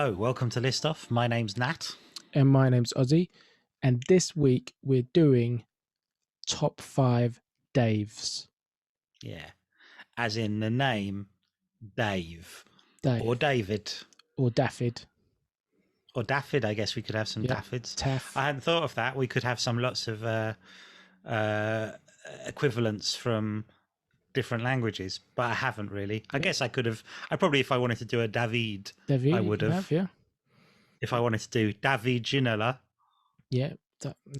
Hello, welcome to List Off. My name's Nat. And my name's Ossie. And this week we're doing top 5 Daves. Yeah, as in the name Dave. Dave. Or David. Or Daffyd. Or Daffyd, I guess we could have some Daffyds. Taff. I hadn't thought of that. We could have lots of equivalents from different languages, but I haven't really. I guess I could have. I probably, if I wanted to do a David, I would have. Yeah. If I wanted to do David Ginola. Yeah.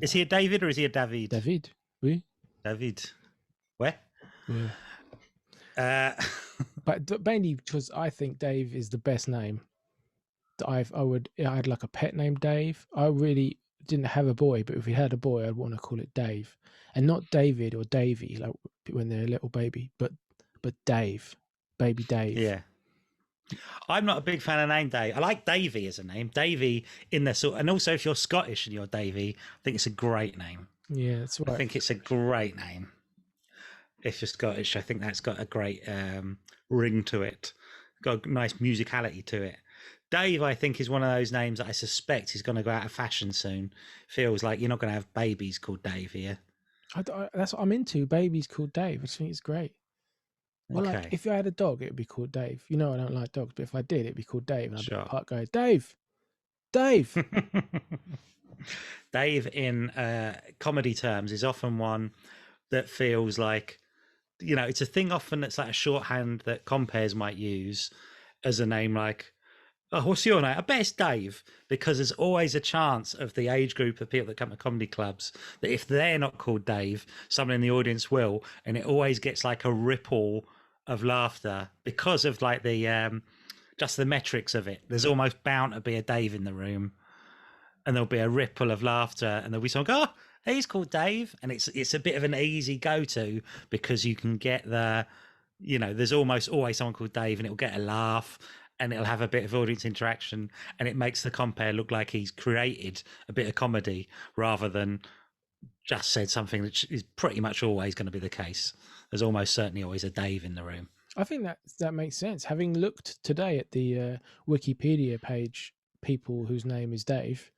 Is he a David or is he a David? David. Oui. David. Where? Yeah. But mainly because I think Dave is the best name. I had like a pet named Dave. I really didn't have a boy, but if we had a boy, I'd want to call it Dave, and not David or Davy, like when they're a little baby, but Dave, baby Dave. Yeah. I'm not a big fan of name Dave. I like Davy as a name. Davy in the sort, and also if you're Scottish and you're Davy, I think it's a great name. Yeah, that's right. I think it's a great name. If you're Scottish, I think that's got a great ring to it. Got a nice musicality to it. Dave, I think, is one of those names that I suspect is going to go out of fashion soon. Feels like you're not going to have babies called Dave here. That's what I'm into. Babies called Dave. I just think it's great. Well, Okay. like if I had a dog, it would be called Dave. You know, I don't like dogs, but if I did, it'd be called Dave. And I'd be in the park going, Dave. Dave in comedy terms is often one that feels like, you know, it's a thing often that's like a shorthand that compares might use as a name like, oh, what's your name? I bet it's Dave, because there's always a chance of the age group of people that come to comedy clubs that if they're not called Dave, someone in the audience will, and it always gets like a ripple of laughter because of like the just the metrics of it. There's almost bound to be a Dave in the room, and there'll be a ripple of laughter, and there'll be someone go, oh, he's called Dave, and it's a bit of an easy go-to because you can get the, you know, there's almost always someone called Dave, and it'll get a laugh. And it'll have a bit of audience interaction, and it makes the compere look like he's created a bit of comedy rather than just said something that is pretty much always going to be the case. There's almost certainly always a Dave in the room. I think that makes sense. Having looked today at the Wikipedia page, people whose name is Dave,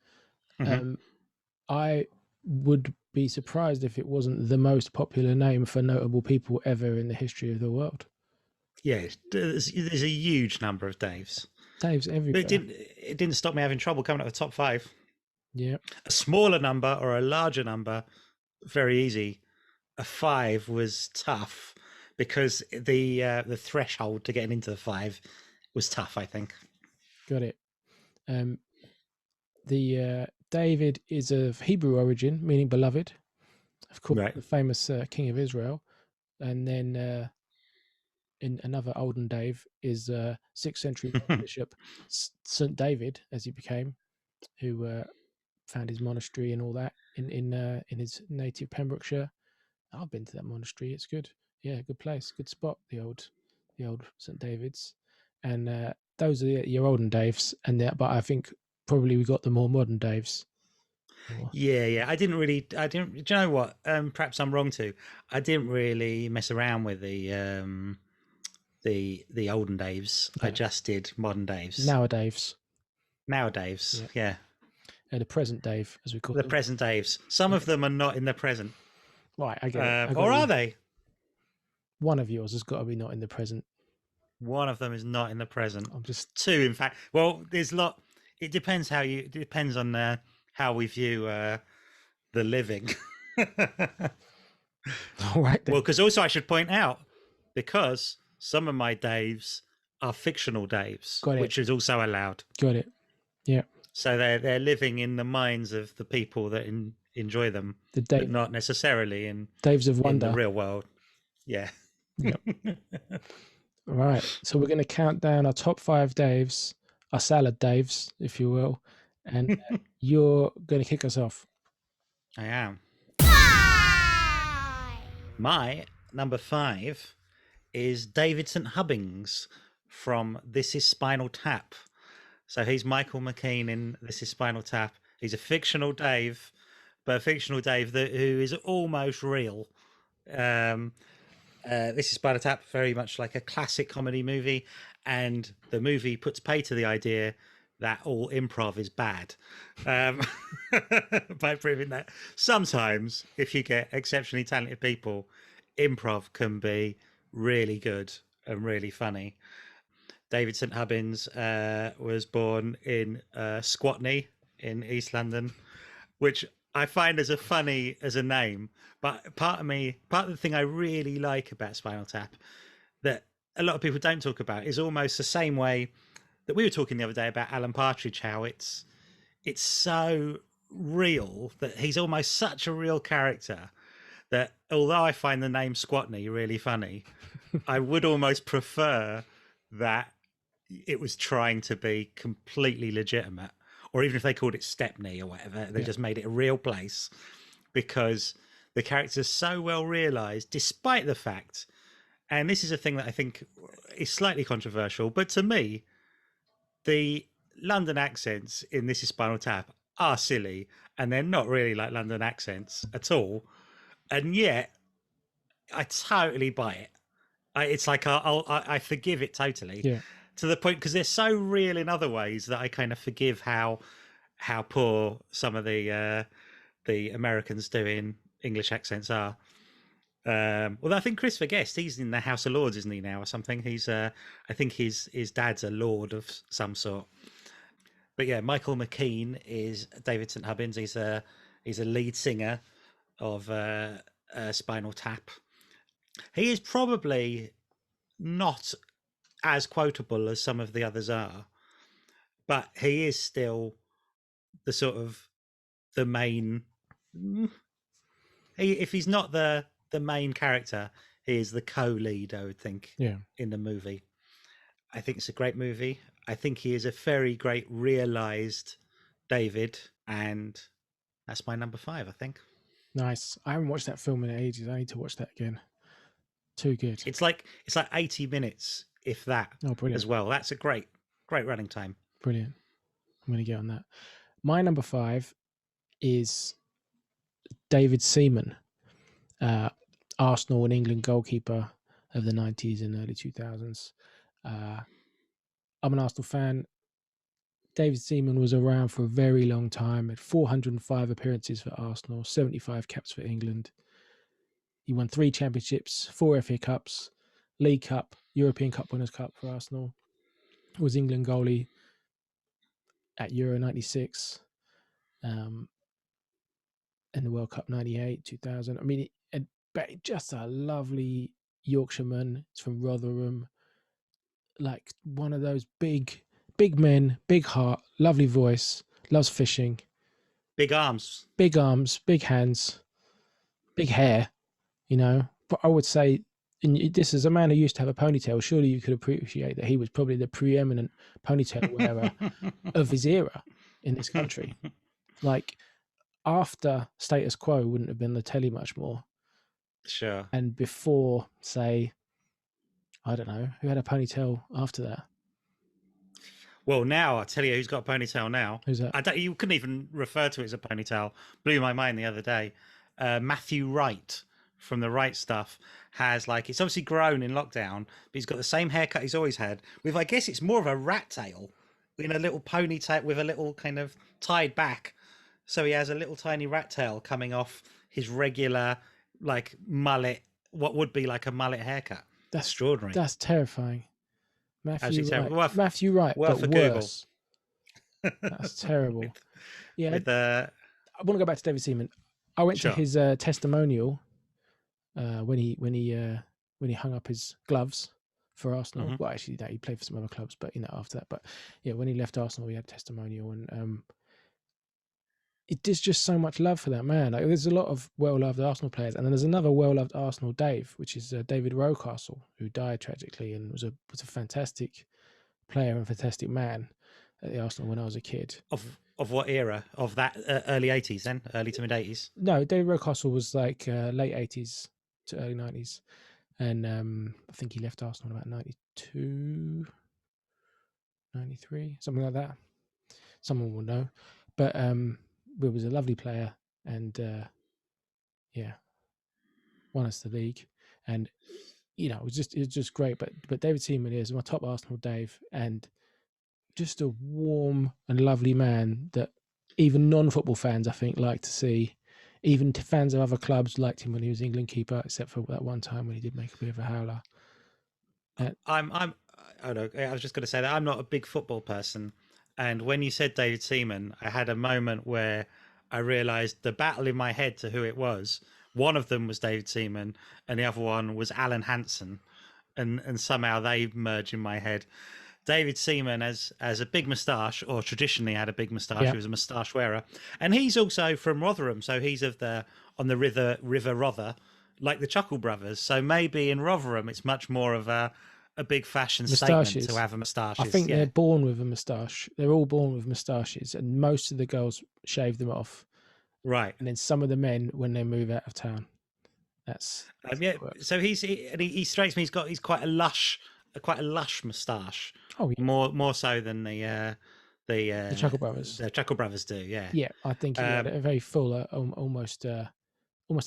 I would be surprised if it wasn't the most popular name for notable people ever in the history of the world. Yeah, there's a huge number of Daves. Daves everywhere. But it didn't stop me having trouble coming up with the top 5. Yeah. A smaller number or a larger number, very easy. A 5 was tough because the threshold to getting into the 5 was tough, I think. Got it. The David is of Hebrew origin, meaning beloved. Of course, right. The famous king of Israel. And then in another olden Dave is 6th century bishop St. David, as he became, who found his monastery and all that in his native Pembrokeshire. I've been to that monastery. It's good. Yeah, good place, good spot. The old St. David's, and those are your olden Daves. But I think probably we got the more modern Daves. Yeah. I didn't. Do you know what? Perhaps I'm wrong too. I didn't really mess around with the olden Daves. Yeah. I just did modern Daves. Nowadays, yeah. And the present Dave, as we call the them. present Daves. Some of them are not in the present. Right, I get it. Or are they? One of yours has got to be not in the present. One of them is not in the present. I'm just 2, in fact. Well, there's a lot. It depends It depends on how we view the living. All right. Then. Well, because also I should point out, because some of my Daves are fictional Daves, which is also allowed. Got it. Yeah. So they're living in the minds of the people that enjoy them, but not necessarily in Daves of Wonder, in the real world. Yeah. Yep. All right. So we're going to count down our top 5 Daves, our salad Daves, if you will, and you're going to kick us off. I am. My number 5 is David St. Hubbings from This Is Spinal Tap. So he's Michael Mckean in This Is Spinal Tap. He's a fictional Dave, but a fictional Dave who is almost real. This Is Spinal Tap, very much like a classic comedy movie, and the movie puts pay to the idea that all improv is bad, by proving that sometimes if you get exceptionally talented people, improv can be really good and really funny. David St Hubbins was born in Squatney in East London, which I find as funny as a name. But part of the thing I really like about Spinal Tap that a lot of people don't talk about is almost the same way that we were talking the other day about Alan Partridge, how it's so real that he's almost such a real character that although I find the name Squatney really funny, I would almost prefer that it was trying to be completely legitimate, or even if they called it Stepney or whatever, they just made it a real place, because the character's so well realized, despite the fact, and this is a thing that I think is slightly controversial, but to me, the London accents in This Is Spinal Tap are silly, and they're not really like London accents at all, and yet I totally buy it. It's like I forgive it totally, to the point because they're so real in other ways that I kind of forgive how poor some of the Americans doing English accents are. Although I think Christopher Guest, he's in the House of Lords, isn't he now, or something? He's I think his dad's a lord of some sort. But yeah, Michael Mckean is David St Hubbins. He's a lead singer of Spinal Tap. He is probably not as quotable as some of the others are, but he is still the sort of the main. If he's not the main character, he is the co-lead, I would think, in the movie. I think it's a great movie. I think he is a very great realised David, and that's my number 5, I think. Nice. I haven't watched that film in ages. I need to watch that again. Too good. It's like 80 minutes, if that. Oh, brilliant. As well. That's a great running time. Brilliant. I'm going to get on that. My number 5 is David Seaman, Arsenal and England goalkeeper of the 90s and early 2000s. I'm an Arsenal fan. David Seaman was around for a very long time, had 405 appearances for Arsenal, 75 caps for England. He won 3 championships, 4 FA Cups, League Cup, European Cup Winners' Cup for Arsenal. Was England goalie at Euro 96 and the World Cup 98, 2000. I mean, just a lovely Yorkshireman. It's from Rotherham. Like one of those big men, big heart, lovely voice, loves fishing. Big arms, big hands, big hair, But I would say, and this is a man who used to have a ponytail. Surely you could appreciate that he was probably the preeminent ponytail wearer of his era in this country. Like, after Status Quo wouldn't have been the telly much more. Sure. And before, say, I don't know, who had a ponytail after that? Well, now I'll tell you who's got a ponytail now. Who's that? You couldn't even refer to it as a ponytail. Blew my mind the other day. Matthew Wright from the Wright stuff has, like, it's obviously grown in lockdown, but he's got the same haircut he's always had with, I guess it's more of a rat tail in a little ponytail with a little kind of tied back. So he has a little tiny rat tail coming off his regular, like, mullet, what would be like a mullet haircut. That's extraordinary. That's terrifying. Matthew Wright, but worse. That's terrible. I want to go back to David Seaman. I went to his testimonial when he hung up his gloves for Arsenal. Mm-hmm. Well, actually, he played for some other clubs, but after that. But yeah, when he left Arsenal, he had a testimonial, and there's just so much love for that man. Like, there's a lot of well-loved Arsenal players, and then there's another well-loved Arsenal Dave, which is David Roe Castle, who died tragically and was a fantastic player and fantastic man at the Arsenal when I was a kid. Of what era? Of that early 80s then? Early to mid-80s? No, David Roe Castle was like late 80s to early 90s. And I think he left Arsenal in about 92, 93, something like that. Someone will know. But he was a lovely player and, won us the league. And, it was just great. But David Seaman is my top Arsenal Dave. And just a warm and lovely man that even non-football fans, I think, like to see. Even fans of other clubs liked him when he was England keeper, except for that one time when he did make a bit of a howler. I was just going to say that I'm not a big football person, and when you said David Seaman, I had a moment where I realised the battle in my head to who it was. One of them was David Seaman, and the other one was Alan Hansen, and somehow they merge in my head. David Seaman as a big moustache, or traditionally had a big moustache. He was a moustache wearer, and he's also from Rotherham, so he's on the River Rother, like the Chuckle Brothers. So maybe in Rotherham, it's much more of a big fashion statement to have a moustache. I think they're born with a moustache. They're all born with moustaches, and most of the girls shave them off. Right, and then some of the men when they move out of town. That's yeah. So he strikes me. He's quite a lush moustache. Oh, yeah. More so than the Chuckle Brothers. The Chuckle Brothers do, yeah. Yeah, I think he had a very full, almost a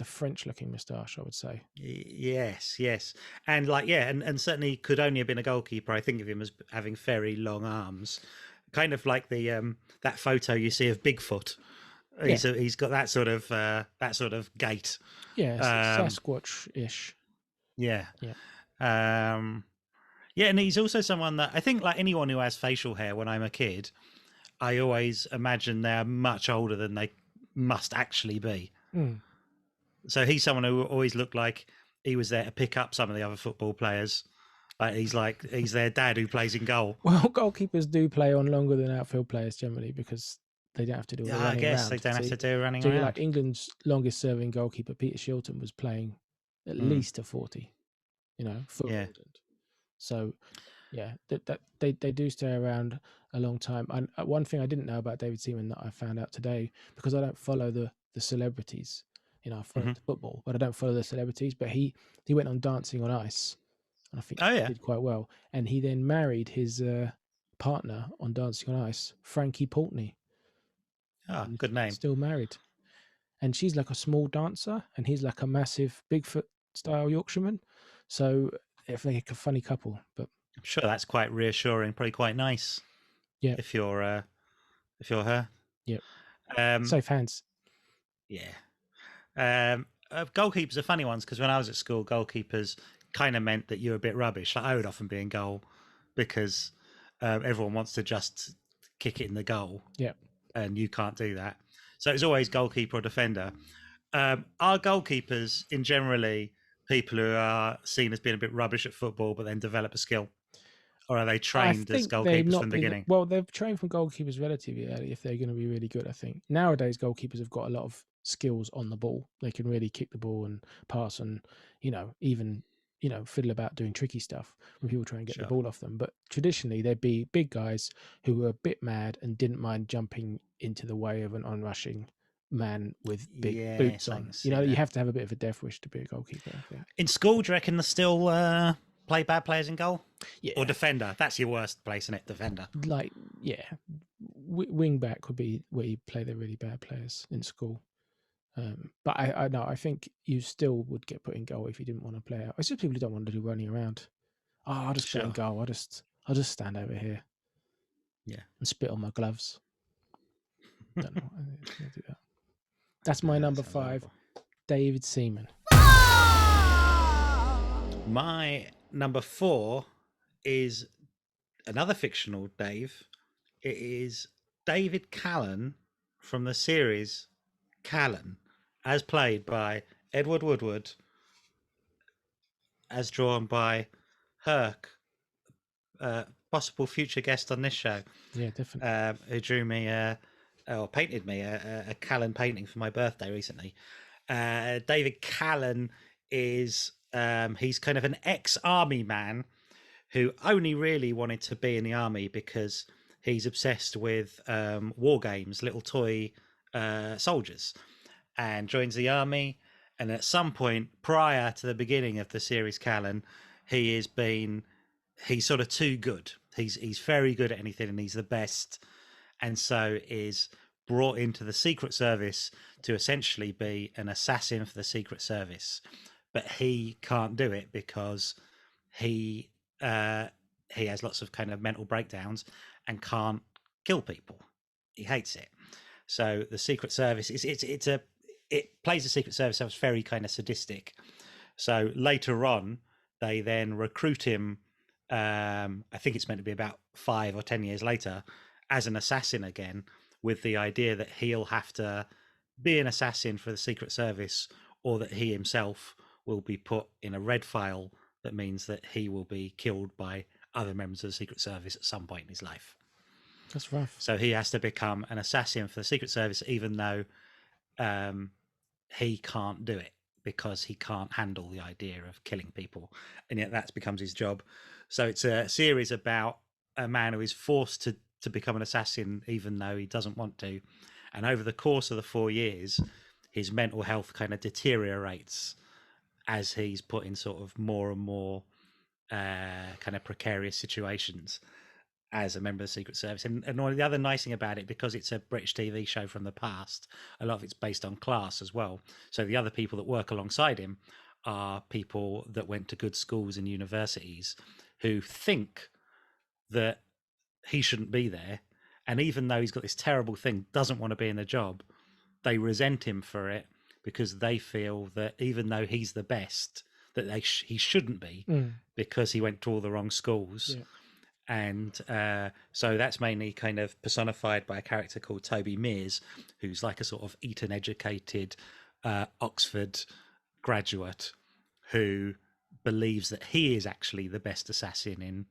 French-looking moustache, I would say. Yes, and and certainly could only have been a goalkeeper. I think of him as having very long arms, kind of like the that photo you see of Bigfoot. He's got that sort of gait. Yeah, Sasquatch-ish. Yeah. Yeah, and he's also someone that I think, like anyone who has facial hair, when I'm a kid, I always imagine they're much older than they must actually be. Mm. So he's someone who always looked like he was there to pick up some of the other football players. He's their dad who plays in goal. Well, goalkeepers do play on longer than outfield players generally because they don't have to do all the running around. I guess they don't have to do running around. Like England's longest serving goalkeeper, Peter Shilton, was playing at least to 40, for England. So, yeah, that they do stay around a long time. And one thing I didn't know about David Seaman that I found out today, because I don't follow the celebrities, I follow the football, but I don't follow the celebrities. But he went on Dancing on Ice, and I think he did quite well. And he then married his partner on Dancing on Ice, Frankie Portney. Oh, good name. Still married, and she's like a small dancer, and he's like a massive Bigfoot style Yorkshireman. So if like a funny couple, but I'm sure that's quite reassuring, probably quite nice. Yeah, if you're her. Yep. Safe hands. Yeah. Goalkeepers are funny ones because when I was at school, goalkeepers kind of meant that you were a bit rubbish. Like I would often be in goal because everyone wants to just kick it in the goal. Yeah. And you can't do that. So it's always goalkeeper or defender. Are goalkeepers in generally people who are seen as being a bit rubbish at football but then develop a skill? Or are they trained as goalkeepers from the beginning? Well, they're trained from goalkeepers relatively early if they're going to be really good, I think. Nowadays, goalkeepers have got a lot of skills on the ball. They can really kick the ball and pass and, even, fiddle about doing tricky stuff when people try and get the ball off them. But traditionally, they'd be big guys who were a bit mad and didn't mind jumping into the way of an onrushing man with big boots on. You have to have a bit of a death wish to be a goalkeeper, I think. In school, do you reckon there's still play bad players in goal? Yeah. Or defender? That's your worst place, isn't it? Defender. Like, yeah. Wing back would be where you play the really bad players in school. But I know, I think you still would get put in goal if you didn't want to play out. It's just people who don't want to do running around. Oh, I'll just put in goal. I'll just stand over here. Yeah. And spit on my gloves. Don't know. I'll do that. That's my number 5, David Seaman. My number 4 is another fictional Dave. It is David Callan from the series Callan, as played by Edward Woodward, as drawn by Herc, possible future guest on this show. Yeah, definitely. Who drew me or painted me a Callan painting for my birthday recently. David Callan is he's kind of an ex-army man who only really wanted to be in the army because he's obsessed with war games, little toy soldiers, and joins the army. And at some point prior to the beginning of the series Callan, he's sort of too good. He's very good at anything and he's the best. And so is brought into the Secret Service to essentially be an assassin for the Secret Service. But he can't do it because he has lots of kind of mental breakdowns and can't kill people. He hates it. So the Secret Service it plays the Secret Service as very kind of sadistic. So later on, they then recruit him. I think it's meant to be about 5 or 10 years later, as an assassin again, with the idea that he'll have to be an assassin for the Secret Service, or that he himself will be put in a red file that means that he will be killed by other members of the Secret Service at some point in his life. That's rough. So he has to become an assassin for the Secret Service, even though he can't do it because he can't handle the idea of killing people. And yet that becomes his job. So it's a series about a man who is forced to become an assassin, even though he doesn't want to. And over the course of the 4 years, his mental health kind of deteriorates as he's put in sort of more and more kind of precarious situations as a member of the Secret Service. And one of the other nice thing about it, because it's a British TV show from the past, a lot of it's based on class as well. So the other people that work alongside him are people that went to good schools and universities who think that he shouldn't be there. And even though he's got this terrible thing, doesn't want to be in the job, they resent him for it because they feel that even though he's the best, that he shouldn't be because he went to all the wrong schools. Yeah. And so that's mainly kind of personified by a character called Toby Mears, who's like a sort of Eton-educated Oxford graduate who believes that he is actually the best assassin in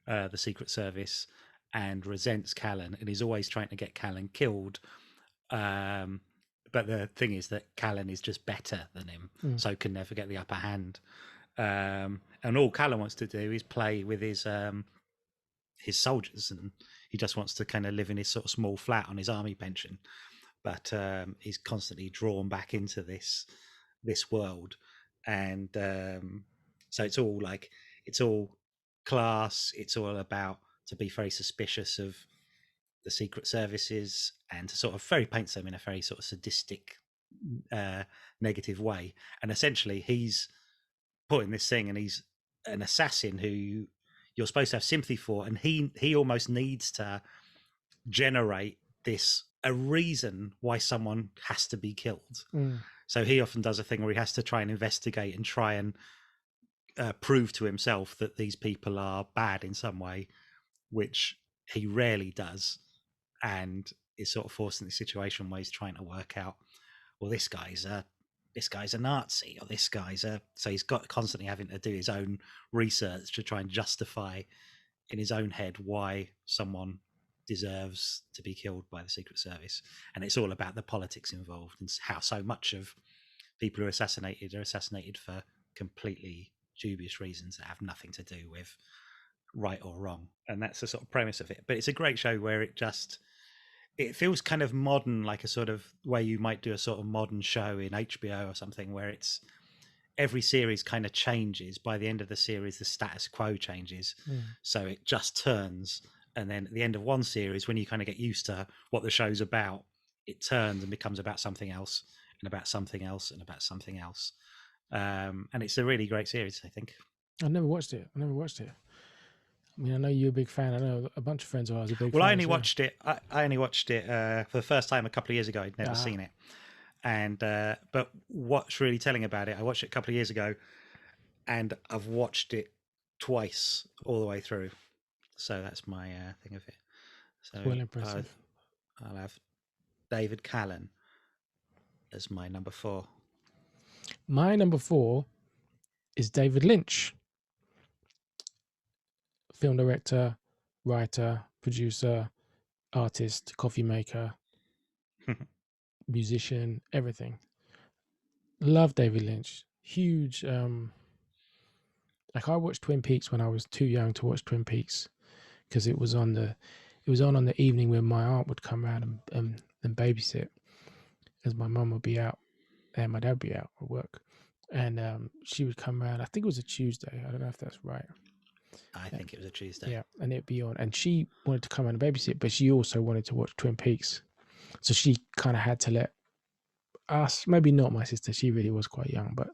the Secret Service and resents Callan and is always trying to get Callan killed. But the thing is that Callan is just better than him, so can never get the upper hand. And all Callan wants to do is play with his soldiers, and he just wants to kind of live in his sort of small flat on his army pension. But he's constantly drawn back into this world, and so it's all class. It's all about to be very suspicious of the Secret Services and to sort of very paints them in a very sort of sadistic, negative way. And essentially, he's put in this thing, and he's an assassin who you're supposed to have sympathy for, and he almost needs to generate a reason why someone has to be killed. So he often does a thing where he has to try and investigate and try and prove to himself that these people are bad in some way, which he rarely does, and is sort of forced in the situation where he's trying to work out, well, this guy's a Nazi, or this guy's so he's got constantly having to do his own research to try and justify in his own head why someone deserves to be killed by the Secret Service. And it's all about the politics involved and how so much of people who are assassinated for completely dubious reasons that have nothing to do with right or wrong. And that's the sort of premise of it. But it's a great show where it feels kind of modern, like a sort of way you might do a sort of modern show in HBO or something, where it's every series kind of changes. By the end of the series, the status quo changes. So it just turns. And then at the end of one series, when you kind of get used to what the show's about, it turns and becomes about something else and about something else and about something else. And it's a really great series, I think. I never watched it. I mean, I know you're a big fan. I know a bunch of friends of ours are big fans. Well, I only watched it for the first time a couple of years ago. I'd never seen it. And but what's really telling about it, I watched it a couple of years ago, and I've watched it twice all the way through. So that's my thing of it. So well impressive. I'll have David Callan as my number 4. My number 4 is David Lynch. Film director, writer, producer, artist, coffee maker, musician, everything. Love David Lynch. Huge. Like I watched Twin Peaks when I was too young to watch Twin Peaks because it was on the evening when my aunt would come around and babysit, as my mum would be out and my dad would be out at work, and she would come around. I think it was a Tuesday. I don't know if that's right. I think it was a Tuesday. Yeah, and it'd be on. And she wanted to come around and babysit, but she also wanted to watch Twin Peaks. So she kind of had to let us, maybe not my sister, she really was quite young, but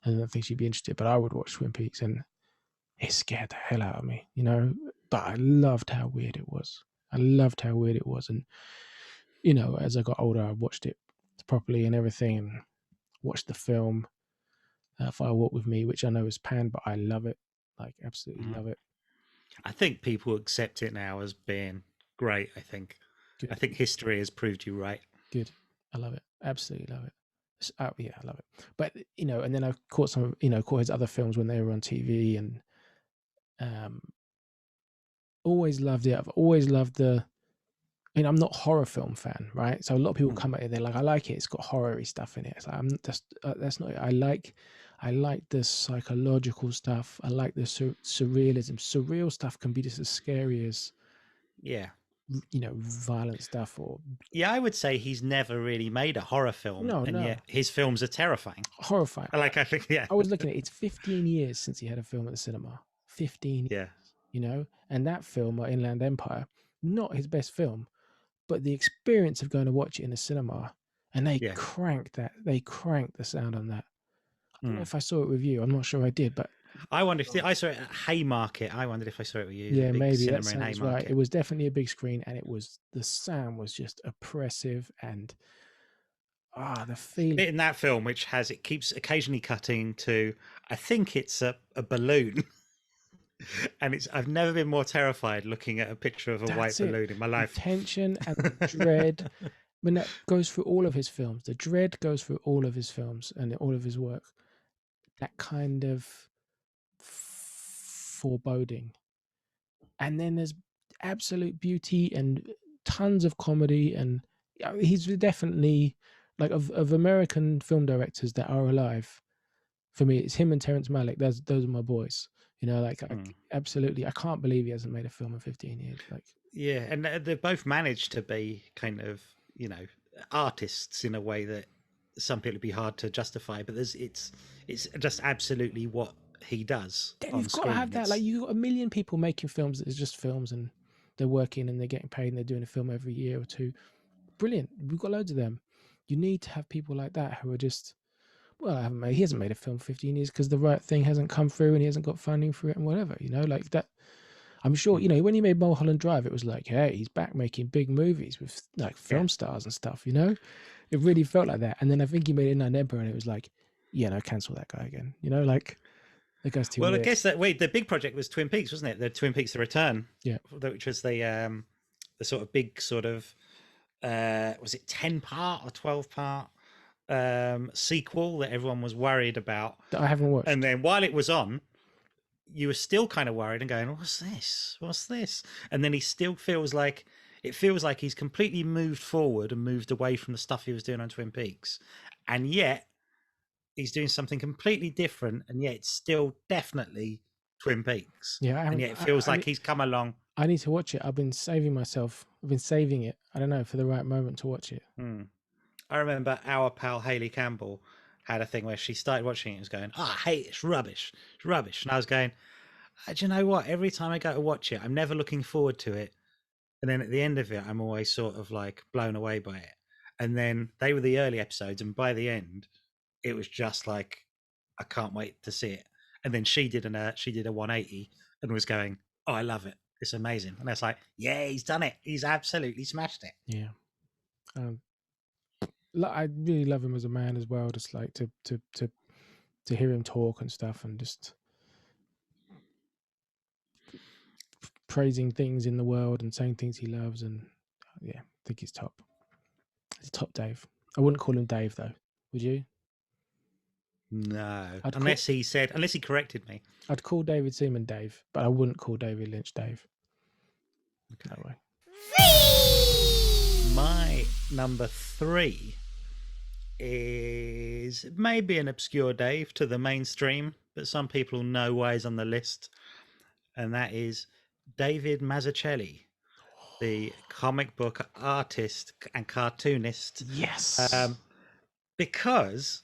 I don't think she'd be interested. But I would watch Twin Peaks, and it scared the hell out of me, you know. But I loved how weird it was. I loved how weird it was. And, you know, as I got older, I watched it properly and everything, and watched the film Fire Walk With Me, which I know is panned, but I love it. Like, absolutely love it. I think people accept it now as being great, I think. Good. I think history has proved you right. Good. I love it. Absolutely love it. Yeah, I love it. But, you know, and then I caught caught his other films when they were on TV, and always loved it. I've always loved I'm not a horror film fan, right? So a lot of people come at it, they're like, I like it. It's got horror-y stuff in it. It's like, that's not it. I like the psychological stuff. I like the surrealism. Surreal stuff can be just as scary as, you know, violent stuff. Or I would say he's never really made a horror film, yet his films are terrifying. Horrifying. I think, I was looking at it. It's 15 years since he had a film at the cinema. 15 years, you know? And that film, Inland Empire, not his best film, but the experience of going to watch it in the cinema, and they cranked the sound on that. I don't know if I saw it with you. I'm not sure I did, but I wonder if I saw it at Haymarket. I wondered if I saw it with you. Yeah, maybe that sounds right. It was definitely a big screen, and the sound was just oppressive, and the feeling in that film, it keeps occasionally cutting to, I think it's a balloon. And I've never been more terrified looking at a picture of a white balloon in my life. The tension and the dread. When that goes through all of his films, the dread goes through all of his films and all of his work. That kind of foreboding. And then there's absolute beauty and tons of comedy. And he's definitely, like, of American film directors that are alive, for me, it's him and Terrence Malick. Those are my boys. You know, like, absolutely. I can't believe he hasn't made a film in 15 years. Like, yeah, and they've both managed to be kind of, you know, artists in a way that some people would be hard to justify. But it's just absolutely what he does. Then you've got to have that. Like, you've got a million people making films that is just films, and they're working and they're getting paid and they're doing a film every year or two. Brilliant. We've got loads of them. You need to have people like that who are just, well, he hasn't made a film for 15 years because the right thing hasn't come through and he hasn't got funding for it and whatever, you know, like that. I'm sure, you know, when he made Mulholland Drive, it was like, hey, he's back making big movies with like film stars and stuff, you know. It really felt like that. And then I think he made Inland Empire, and it was like, yeah, no, cancel that guy again, you know, like, that guy's too weird. I guess the big project was Twin Peaks, wasn't it? The Twin Peaks: The Return, which was the sort of big sort of was it 10-part or 12-part sequel that everyone was worried about, that I haven't watched. And then while it was on, you were still kind of worried and going, what's this? And then he still feels like he's completely moved forward and moved away from the stuff he was doing on Twin Peaks, and yet he's doing something completely different, and yet it's still definitely Twin Peaks. And yet it feels like he's come along. I need to watch it. I've been saving it, I don't know, for the right moment to watch it. I remember our pal Hayley Campbell had a thing where she started watching it and was going, I hate it, it's rubbish. And I was going, do you know what? Every time I go to watch it, I'm never looking forward to it. And then at the end of it, I'm always sort of like blown away by it. And then they were the early episodes, and by the end, it was just like, I can't wait to see it. And then she did a 180 and was going, oh, I love it. It's amazing. And it's like, yeah, he's done it. He's absolutely smashed it. Yeah. I really love him as a man as well. Just like to hear him talk and stuff, and just praising things in the world and saying things he loves. And yeah, I think he's top. He's top Dave. I wouldn't call him Dave though. Would you? No, unless he corrected me. I'd call David Seaman Dave, but I wouldn't call David Lynch Dave. Okay. That way. My number 3 is maybe an obscure Dave to the mainstream, but some people know why he's on the list, and that is David Masicelli, the comic book artist and cartoonist. Yes. Because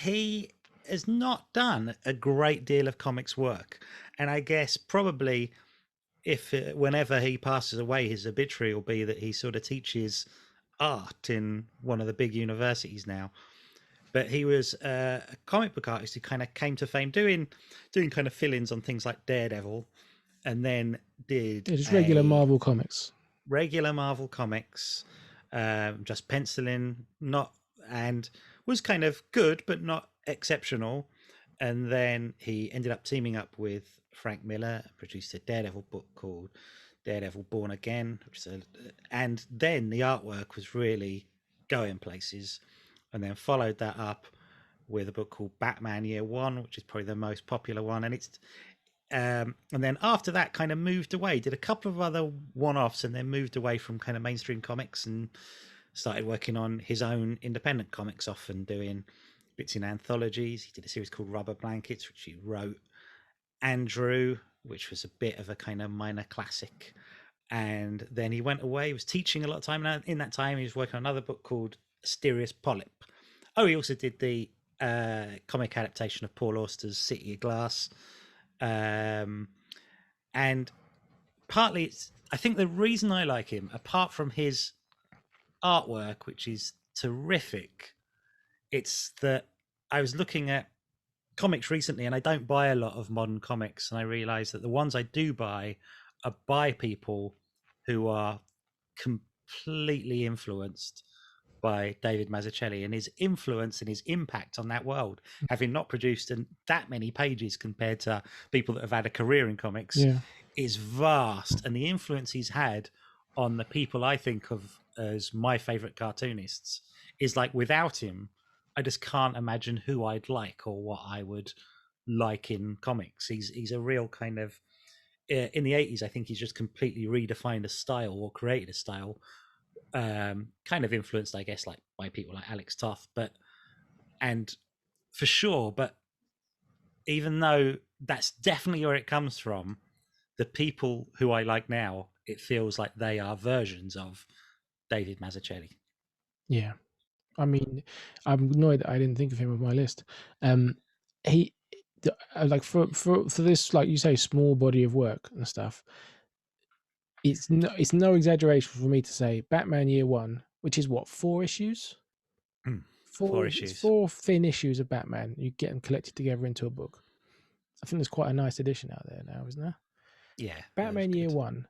he has not done a great deal of comics work, and I guess probably whenever he passes away, his obituary will be that he sort of teaches art in one of the big universities now. But he was a comic book artist who kind of came to fame doing kind of fill-ins on things like Daredevil, and then did just regular Marvel comics. regular Marvel comics, just penciling, and was kind of good but not exceptional. And then he ended up teaming up with Frank Miller, produced a Daredevil book called Daredevil Born Again, and then the artwork was really going places. And then followed that up with a book called Batman Year One, which is probably the most popular one. And and then after that, kind of moved away, did a couple of other one-offs, and then moved away from kind of mainstream comics and started working on his own independent comics, often doing bits in anthologies. He did a series called Rubber Blankets, which he wrote and drew, which was a bit of a kind of minor classic. And then he went away. He was teaching a lot of time, and in that time he was working on another book called Asterius Polyp. Oh, he also did the comic adaptation of Paul Auster's City of Glass. And partly I think the reason I like him, apart from his artwork, which is terrific, it's that I was looking at comics recently, and I don't buy a lot of modern comics, and I realized that the ones I do buy are by people who are completely influenced by David Masicelli, and his influence and his impact on that world, having not produced that many pages compared to people that have had a career in comics, is vast. And the influence he's had on the people I think of as my favorite cartoonists is like, without him, I just can't imagine who I'd like or what I would like in comics. He's a real kind of, in the 80s, I think he's just completely redefined a style or created a style, kind of influenced, I guess, like by people like Alex Toth, but even though that's definitely where it comes from, the people who I like now, it feels like they are versions of David Masicelli. Yeah. I mean, I'm annoyed that I didn't think of him on my list. He, like for this, like you say, small body of work and stuff. It's no exaggeration for me to say Batman Year One, which is what, 4 issues? 4 issues. It's 4 thin issues of Batman. You get them collected together into a book. I think there's quite a nice edition out there now, isn't there? Yeah. Batman Year One,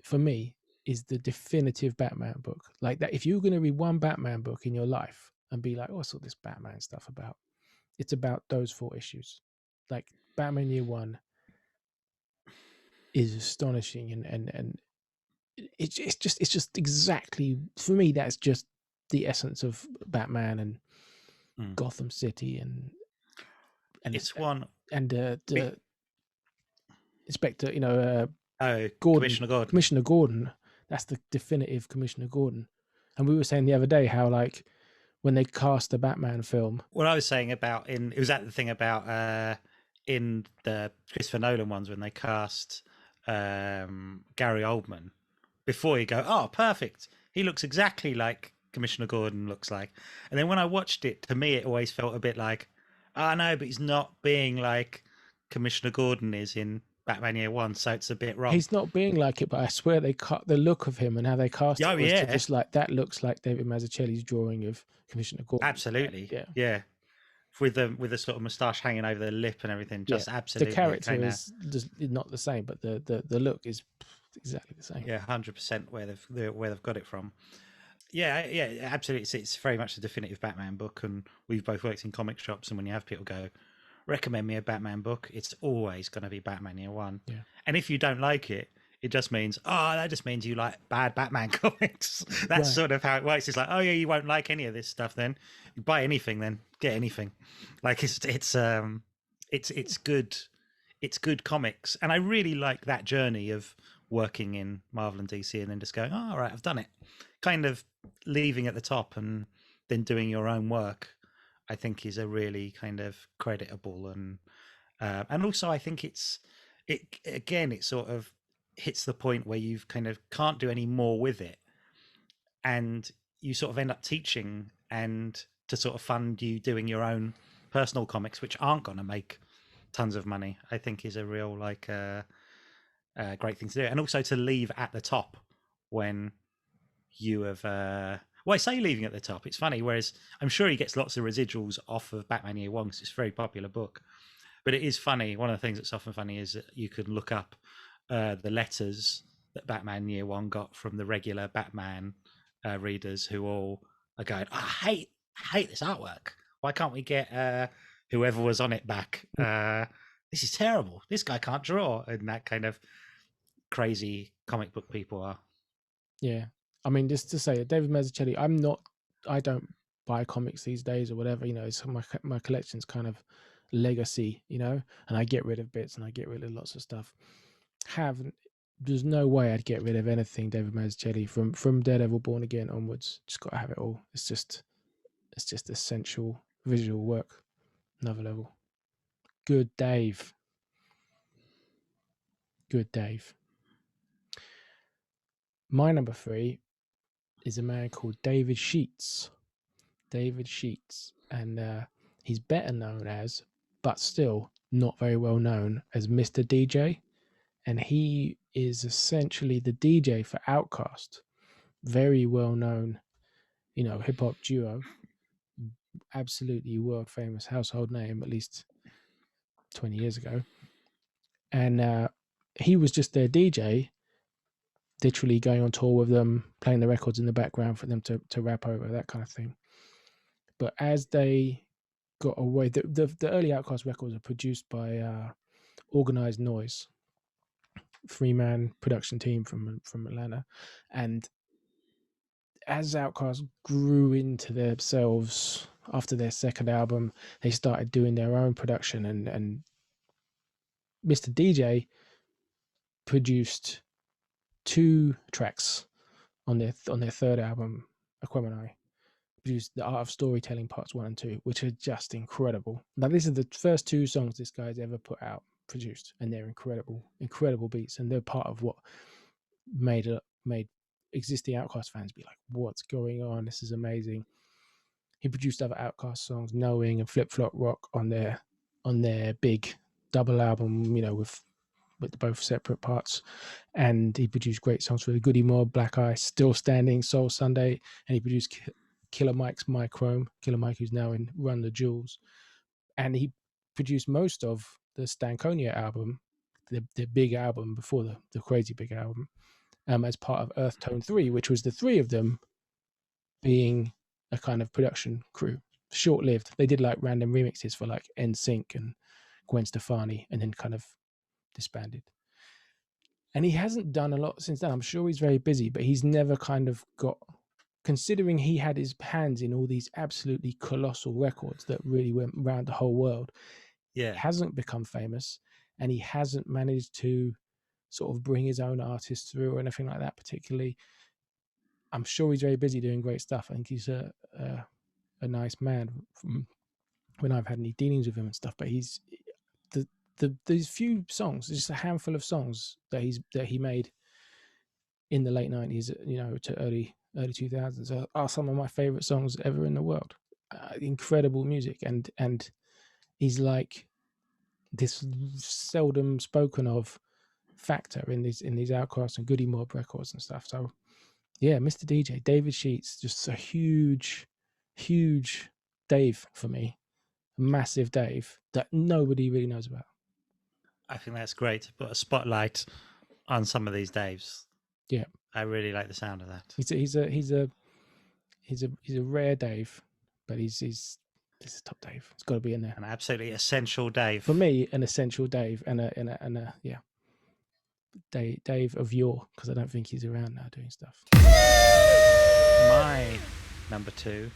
for me, is the definitive Batman book. Like that, if you're going to read one Batman book in your life and be like, oh, what's all this Batman stuff about? It's about those 4 issues. Like Batman Year One is astonishing, and it's just exactly, for me, that's just the essence of Batman and Gotham City and it's one and the Inspector, Gordon. Commissioner Gordon. That's the definitive Commissioner Gordon. And we were saying the other day how, like, when they cast the Batman film, what I was saying about it was that the thing about in the Christopher Nolan ones, when they cast Gary Oldman, before you go, oh, perfect, he looks exactly like Commissioner Gordon looks like. And then when I watched it, to me, it always felt a bit like, oh, no, but he's not being like Commissioner Gordon is in Batman Year One, so it's a bit wrong. He's not being like it, but I swear they cut the look of him and how they cast it was to just like, that looks like David Mazzucchelli's drawing of Commissioner Gordon. Absolutely, yeah. With the sort of moustache hanging over the lip and everything, just absolutely. The character is just not the same, but the look is exactly the same. Yeah, 100% where they've got it from. Yeah, absolutely. It's very much the definitive Batman book, and we've both worked in comic shops, and when you have people go, recommend me a Batman book, it's always going to be Batman Year One. Yeah. And if you don't like it, it just means, that just means you like bad Batman comics. That's sort of how it works. It's like, oh yeah, you won't like any of this stuff then. You buy anything then, get anything. Like it's good. It's good comics. And I really like that journey of working in Marvel and DC and then just going, all right, I've done it. Kind of leaving at the top and then doing your own work, I think is a really kind of creditable and also I think it sort of hits the point where you've kind of can't do any more with it, and you sort of end up teaching and to sort of fund you doing your own personal comics, which aren't going to make tons of money, I think is a real great thing to do. And also to leave at the top when you have I say leaving at the top, it's funny, whereas I'm sure he gets lots of residuals off of Batman Year One because it's a very popular book, but it is funny. One of the things that's often funny is that you can look up the letters that Batman Year One got from the regular Batman readers, who all are going, I hate this artwork. Why can't we get whoever was on it back? This is terrible. This guy can't draw, and that kind of crazy comic book people are. Yeah, I mean, just to say, David Mazzucchelli, I don't buy comics these days or whatever. You know, it's my collection's kind of legacy. You know, and I get rid of bits and I get rid of lots of stuff. There's no way I'd get rid of anything David Mazzucchelli from Daredevil Born Again onwards. Just got to have it all. It's just essential visual work, another level. Good Dave. My number 3 is a man called David Sheets. And he's better known as, but still not very well known as, Mr. DJ. And he is essentially the DJ for Outkast. Very well known, you know, hip hop duo. Absolutely world famous household name, at least 20 years ago. And he was just their DJ, literally going on tour with them, playing the records in the background for them to rap over, that kind of thing. But as they got away, the early Outkast records are produced by Organized Noise, 3-man production team from Atlanta. And as Outkast grew into themselves after their second album, they started doing their own production, and Mr. DJ produced 2 tracks on their third album, Aquemini. Produced The Art of Storytelling Parts 1 and 2, which are just incredible. Now, these are the first 2 songs this guy's ever produced, and they're incredible beats, and they're part of what made existing Outkast fans be like, what's going on? This is amazing. He produced other Outkast songs, Knowing and Flip Flop Rock, on their big double album, you know, with both separate parts. And he produced great songs for the Goody Mob, Black Ice, Still Standing, Soul Sunday, and he produced Killer Mike's My Chrome, Killer Mike, who's now in Run the Jewels. And he produced most of the Stankonia album, the big album before the crazy big album, as part of Earth Tone 3, which was the 3 of them being a kind of production crew. Short-lived. They did like random remixes for like NSYNC and Gwen Stefani, and then kind of disbanded. And he hasn't done a lot since then. I'm sure he's very busy, but he's never kind of got, considering he had his hands in all these absolutely colossal records that really went around the whole world. Yeah, he hasn't become famous, and he hasn't managed to sort of bring his own artists through or anything like that particularly. I'm sure he's very busy doing great stuff. I think he's a nice man from when I've had any dealings with him and stuff. But he's these few songs, just a handful of songs that he made in the late 90s, you know, to early 2000s are some of my favorite songs ever in the world. Incredible music, and he's like this seldom spoken of factor in these Outkast and Goody Mob records and stuff. So yeah, Mr. DJ, David Sheets, just a huge Dave for me, massive Dave that nobody really knows about. I think that's great to put a spotlight on some of these Daves. Yeah, I really like the sound of that. He's a rare Dave, but he's a top Dave. It's got to be in there. An absolutely essential Dave for me. An essential Dave, and a yeah, Dave of yore, because I don't think he's around now doing stuff. My number 2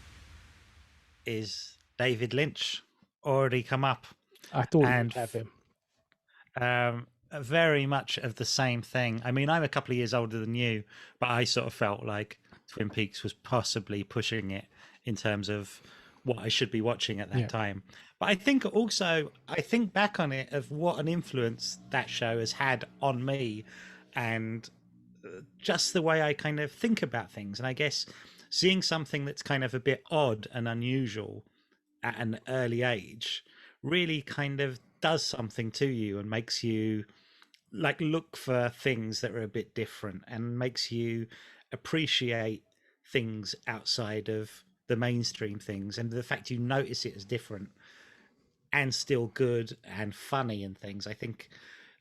is David Lynch. Already come up. I thought you'd have him. Very much of the same thing. I mean, I'm a couple of years older than you, but I sort of felt like Twin Peaks was possibly pushing it in terms of what I should be watching at that time. But I think also, I think back on it of what an influence that show has had on me, and just the way I kind of think about things. And I guess seeing something that's kind of a bit odd and unusual at an early age really kind of does something to you and makes you like look for things that are a bit different, and makes you appreciate things outside of the mainstream things, and the fact you notice it as different and still good and funny and things, I think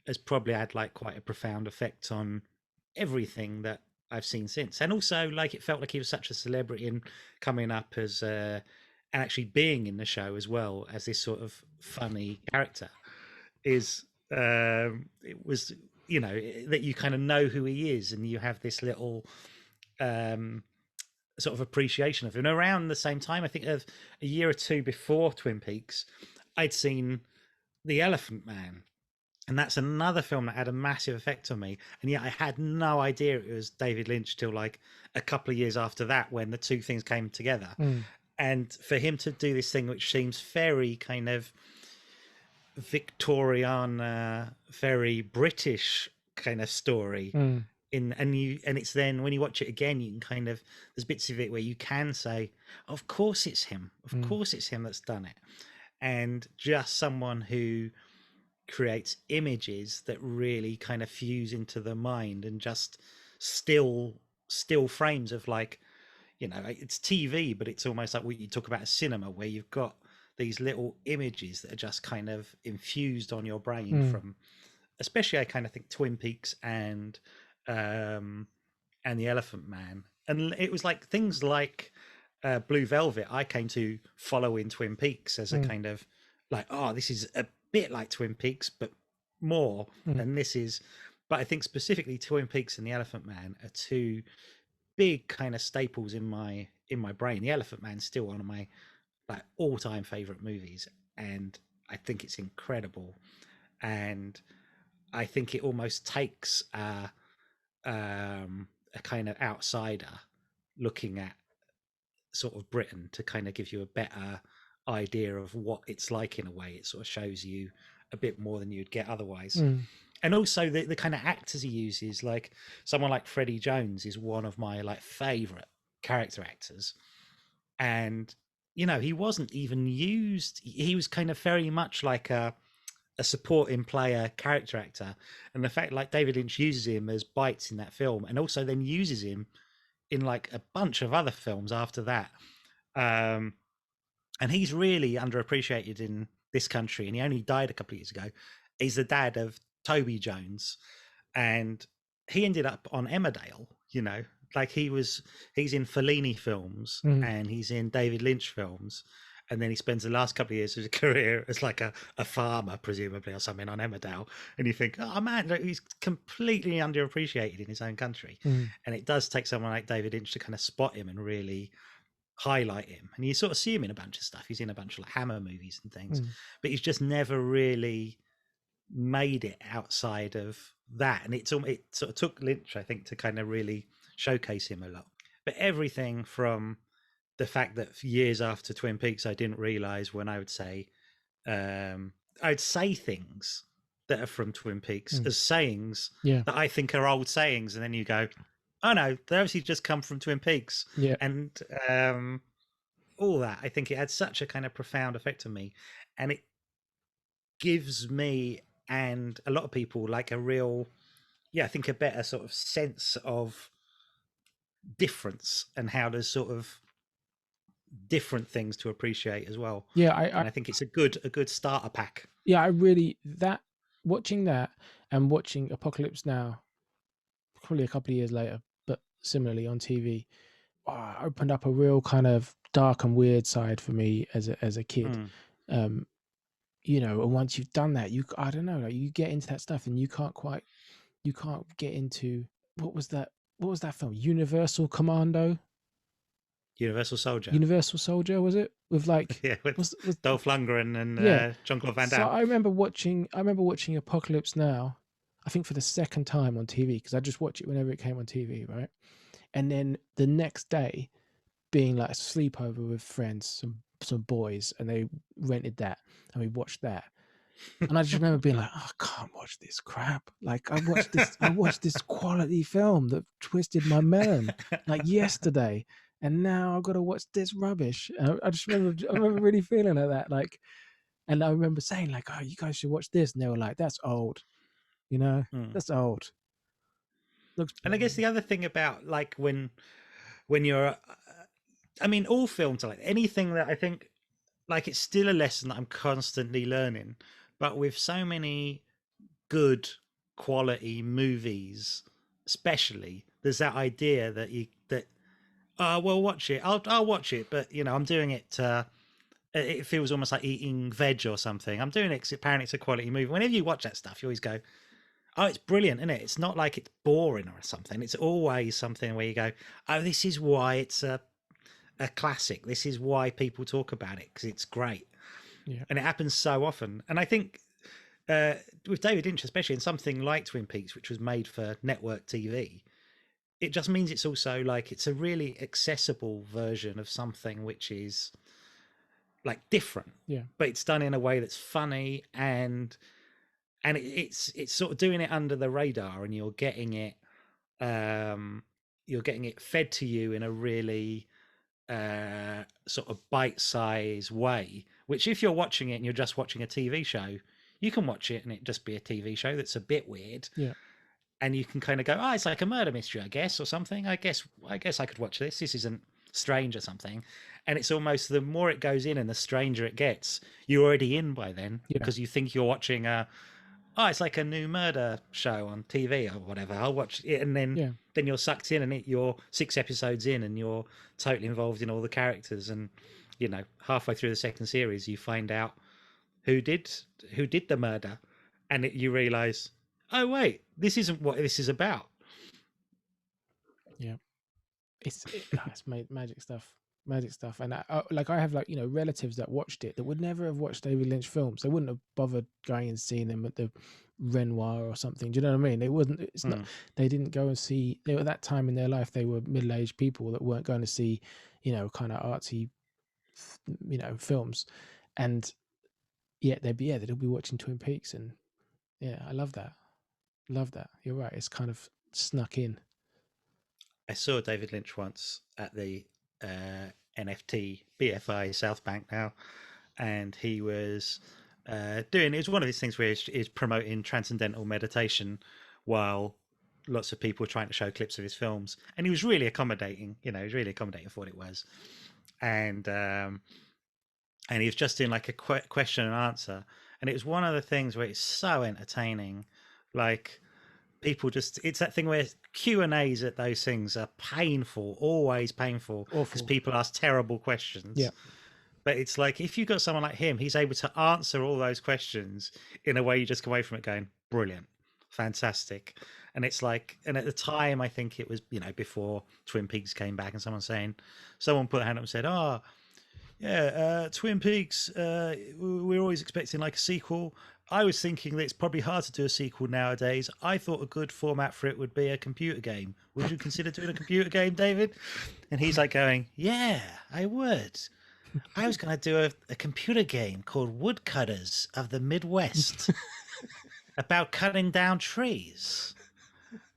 has probably had like quite a profound effect on everything that I've seen since. And also, like, it felt like he was such a celebrity and coming up as and actually being in the show as well as this sort of funny character is it was, you know, that you kind of know who he is and you have this little sort of appreciation of him. And around the same time, I think of a year or two before Twin Peaks, I'd seen The Elephant Man, and that's another film that had a massive effect on me. And yet I had no idea it was David Lynch till like a couple of years after that, when the two things came together. And for him to do this thing which seems very kind of Victorian, very British kind of story, and it's then when you watch it again, you can kind of, there's bits of it where you can say, of course it's him, of course it's him that's done it. And just someone who creates images that really kind of fuse into the mind, and just still frames of, like, you know, it's TV, but it's almost like what you talk about as cinema, where you've got these little images that are just kind of infused on your brain from, especially I kind of think Twin Peaks and The Elephant Man. And it was like things like Blue Velvet I came to follow in Twin Peaks as a kind of like, oh, this is a bit like Twin Peaks but more, and this is, but I think specifically Twin Peaks and The Elephant Man are two big kind of staples in my brain. The Elephant Man's still one of my like all-time favorite movies, and I think it's incredible. And I think it almost takes a kind of outsider looking at sort of Britain to kind of give you a better idea of what it's like. In a way, it sort of shows you a bit more than you'd get otherwise. And also the kind of actors he uses, like someone like Freddie Jones is one of my like favorite character actors. And you know, he wasn't even used, he was kind of very much like a supporting player character actor. And the fact like David Lynch uses him as Bites in that film, and also then uses him in like a bunch of other films after that, and he's really underappreciated in this country, and he only died a couple of years ago. He's the dad of Toby Jones, and he ended up on Emmerdale, you know, like he's in Fellini films and he's in David Lynch films, and then he spends the last couple of years of his career as like a farmer, presumably, or something on Emmerdale. And you think, oh man, he's completely underappreciated in his own country. And it does take someone like David Lynch to kind of spot him and really highlight him. And you sort of see him in a bunch of stuff. He's in a bunch of like Hammer movies and things, but he's just never really made it outside of that. And it sort of took Lynch, I think, to kind of really showcase him a lot. But everything from the fact that years after Twin Peaks, I didn't realize when I would say things that are from Twin Peaks as sayings that I think are old sayings, and then you go, oh no, they obviously just come from Twin Peaks. And all that, I think it had such a kind of profound effect on me, and it gives me and a lot of people like a real, I think a better sort of sense of difference, and how there's sort of different things to appreciate as well. I think it's a good starter pack. I really, that watching that and watching Apocalypse Now probably a couple of years later, but similarly on TV, opened up a real kind of dark and weird side for me as a kid. You know, and once you've done that, I don't know, like you get into that stuff and you can't get into, what was that film? Universal Soldier, was it? With like with Dolph Lundgren and Jean-Claude Van Damme. So I remember watching Apocalypse Now, I think for the second time on TV, because I just watch it whenever it came on TV, right? And then the next day being like a sleepover with friends, some boys, and they rented that and we watched that. And I just remember being like, oh, I can't watch this crap. Like I watched this quality film that twisted my melon like yesterday, and now I've got to watch this rubbish. I remember really feeling like that. Like, and I remember saying like, oh, you guys should watch this. And they were like, that's old. You know, that's old. And I guess the other thing about like when you're, I mean, all films are like anything that I think like it's still a lesson that I'm constantly learning. But with so many good quality movies especially, there's that idea that we'll watch it. I'll watch it, but I'm doing it. It feels almost like eating veg or something. I'm doing it because apparently it's a quality movie. Whenever you watch that stuff, you always go, "Oh, it's brilliant, isn't it?" It's not like it's boring or something. It's always something where you go, "Oh, this is why it's a classic. This is why people talk about it, because it's great." Yeah. And it happens so often. And I think with David Lynch, especially in something like Twin Peaks, which was made for network TV, it just means it's also like it's a really accessible version of something which is like different, but it's done in a way that's funny, and it's sort of doing it under the radar, and you're getting it fed to you in a really sort of bite-sized way, which if you're watching it and you're just watching a TV show, you can watch it and it just be a TV show that's a bit weird, and you can kind of go, oh, it's like a murder mystery, I guess, or something. I guess I could watch this. This isn't strange or something. And it's almost, the more it goes in and the stranger it gets, you're already in by then, because you think you're watching it's like a new murder show on TV or whatever. I'll watch it, and then you're sucked in, and you're 6 episodes in, and you're totally involved in all the characters. And halfway through the second series, you find out who did the murder, and you realise, oh wait, this isn't what this is about. Yeah, it's magic stuff. And I have relatives that watched it that would never have watched David Lynch films. They wouldn't have bothered going and seeing them at the Renoir or something. Do you know what I mean? They wouldn't. It's not. They didn't go and see. They were at that time in their life. They were middle-aged people that weren't going to see, kind of artsy, films, and yet they'd be watching Twin Peaks, and I love that. You're right. It's kind of snuck in. I saw David Lynch once at the NFT BFI South Bank now, and he was it was one of these things where he's promoting transcendental meditation while lots of people were trying to show clips of his films, and he was really accommodating. He was really accommodating for what it was, and he was just doing like a question and answer, and it was one of the things where it's so entertaining, like. People it's that thing where Q&As at those things are painful, always painful, because people ask terrible questions. Yeah. But it's like, if you've got someone like him, he's able to answer all those questions in a way you just come away from it going, brilliant, fantastic. And it's like, and at the time, I think it was, before Twin Peaks came back, and someone put a hand up and said, Twin Peaks, we're always expecting like a sequel. I was thinking that it's probably hard to do a sequel nowadays. I thought a good format for it would be a computer game. Would you consider doing a computer game, David? And he's like going, yeah, I would. I was going to do a computer game called Woodcutters of the Midwest about cutting down trees.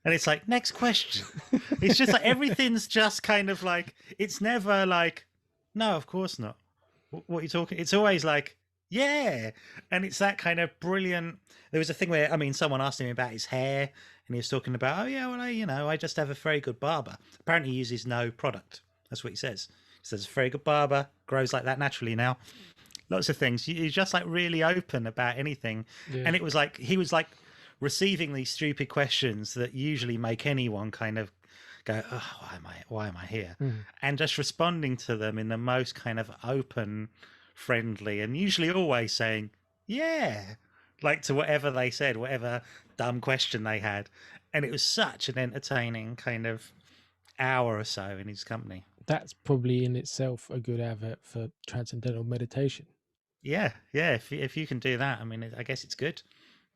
And it's like, next question. It's just like, everything's just kind of like, it's never like, no, of course not. What are you talking? It's always like, yeah. And it's that kind of brilliant. There was a thing where, someone asked him about his hair, and he was talking about, I just have a very good barber. Apparently he uses no product. That's what he says. He says, a very good barber, grows like that naturally now. Lots of things. He's just like really open about anything. Yeah. And it was like, he was like receiving these stupid questions that usually make anyone kind of go, oh, why am I here? And just responding to them in the most kind of open, friendly, and usually always saying, yeah, like to whatever they said, whatever dumb question they had. And it was such an entertaining kind of hour or so in his company. That's probably in itself a good advert for transcendental meditation. Yeah. If you can do that, I guess it's good.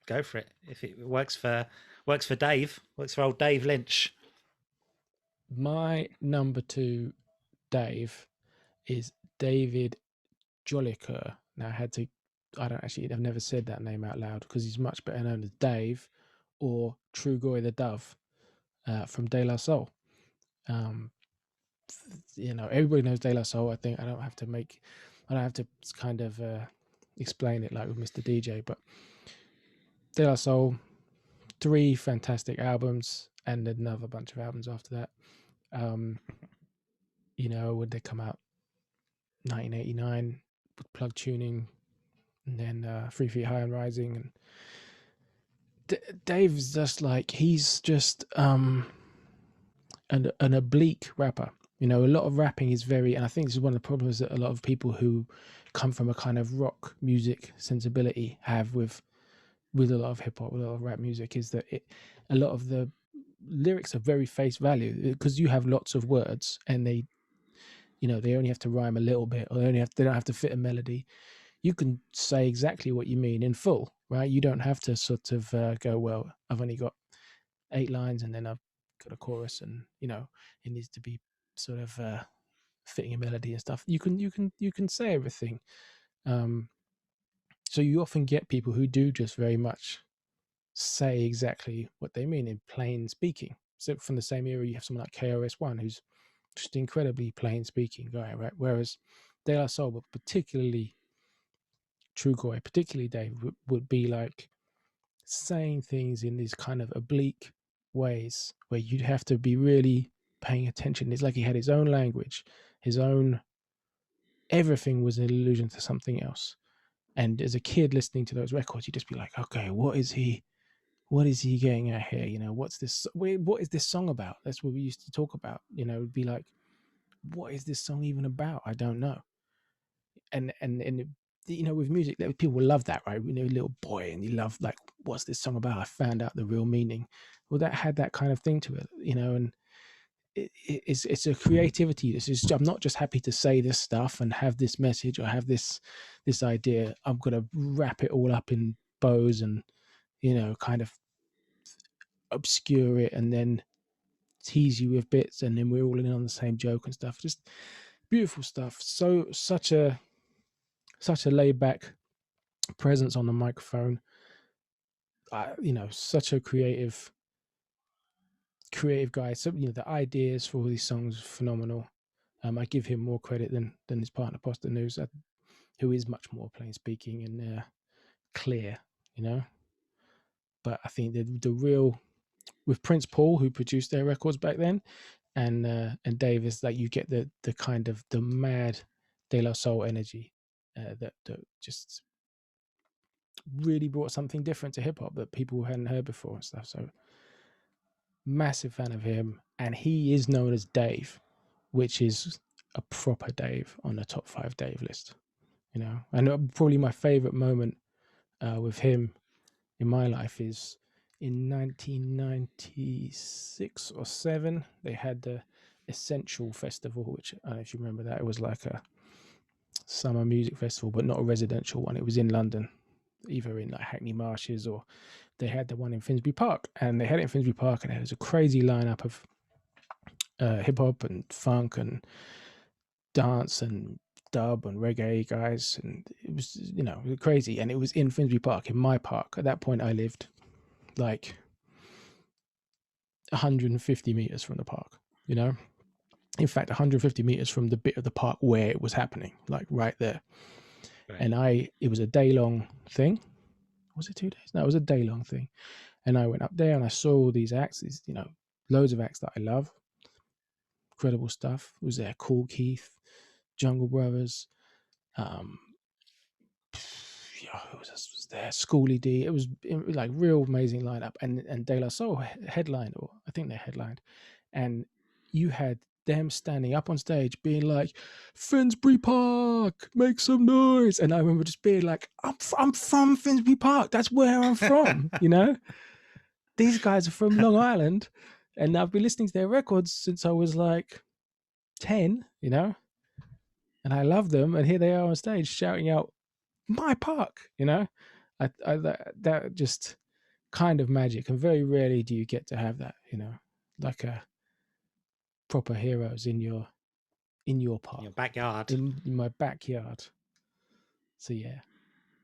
Go for it. If it works for Dave, works for old Dave Lynch. My number 2 Dave is David Joliker. Now I've never said that name out loud, because he's much better known as Dave or Trugoy the Dove from De La Soul. Everybody knows De La Soul. I think I don't have to kind of explain it like with Mr. DJ, but De La Soul, 3 fantastic albums and another bunch of albums after that. When they come out, 1989 with Plug Tuning, and then 3 Feet High and Rising, and Dave's just like, he's just an oblique rapper. You know, a lot of rapping is very, and I think this is one of the problems that a lot of people who come from a kind of rock music sensibility have with a lot of hip hop, with a lot of rap music, is that a lot of the lyrics are very face value, because you have lots of words and they, you know, they only have to rhyme a little bit, or they don't have to fit a melody. You can say exactly what you mean in full, right? You don't have to sort of go, well, I've only got 8 lines and then I've got a chorus, and you know, it needs to be sort of fitting a melody and stuff. You can say everything. So you often get people who do just very much say exactly what they mean in plain speaking. So from the same era, you have someone like KRS-One, who's just incredibly plain speaking guy, right? Whereas De La Soul, but particularly Trugoy, particularly Dave, would be like saying things in these kind of oblique ways where you'd have to be really paying attention. It's like he had his own language, his own, everything was an allusion to something else. And as a kid listening to those records, you'd just be like, okay, what is he getting at here? You know, what is this song about? That's what we used to talk about. You know, it'd be like, what is this song even about? I don't know. And you know, with music, people love that, right? You know, little boy, and you love, like, what's this song about? I found out the real meaning. Well, that had that kind of thing to it, you know, and it's a creativity. I'm not just happy to say this stuff and have this message or have this idea. I'm gonna wrap it all up in bows and, you know, kind of obscure it and then tease you with bits, and then we're all in on the same joke and stuff. Just beautiful stuff. So such a laid back presence on the microphone. You know, such a creative guy. So, you know, the ideas for all these songs are phenomenal. I give him more credit than his partner Posta News, who is much more plain speaking and clear, you know. But I think the real, with Prince Paul, who produced their records back then, and Daveys, like, you get the kind of the mad De La Soul energy that just really brought something different to hip hop that people hadn't heard before and stuff. So massive fan of him, and he is known as Dave, which is a proper Dave on the top 5 Dave list, you know. And probably my favorite moment with him in my life is in 1996 or 7. They had the Essential Festival, which I don't know if you remember that. It was like a summer music festival, but not a residential one. It was in London, either in like Hackney Marshes, or they had the one in Finsbury Park. And they had it in Finsbury Park, and it was a crazy lineup of hip hop and funk and dance and dub and reggae guys, and it was, you know, crazy. And it was in Finsbury Park, in my park. At that point, I lived like 150 meters from the park, you know. In fact, 150 meters from the bit of the park where it was happening, like right there. Right. And it was a day-long thing. Was it 2 days? No, it was a day-long thing. And I went up there and I saw all these acts, you know, loads of acts that I love. Incredible stuff. It was there Cool Keith, Jungle Brothers, who was there? Schoolie D. It was like real amazing lineup, and De La Soul headlined, or I think they headlined, and you had them standing up on stage being like, Finsbury Park, make some noise. And I remember just being like, I'm from Finsbury Park, that's where I'm from. You know, these guys are from Long Island, and I've been listening to their records since I was like 10, you know, and I love them, and here they are on stage shouting out my park, you know. That just kind of magic, and very rarely do you get to have that, you know, like a proper heroes in your park, in your backyard, in my backyard. So yeah,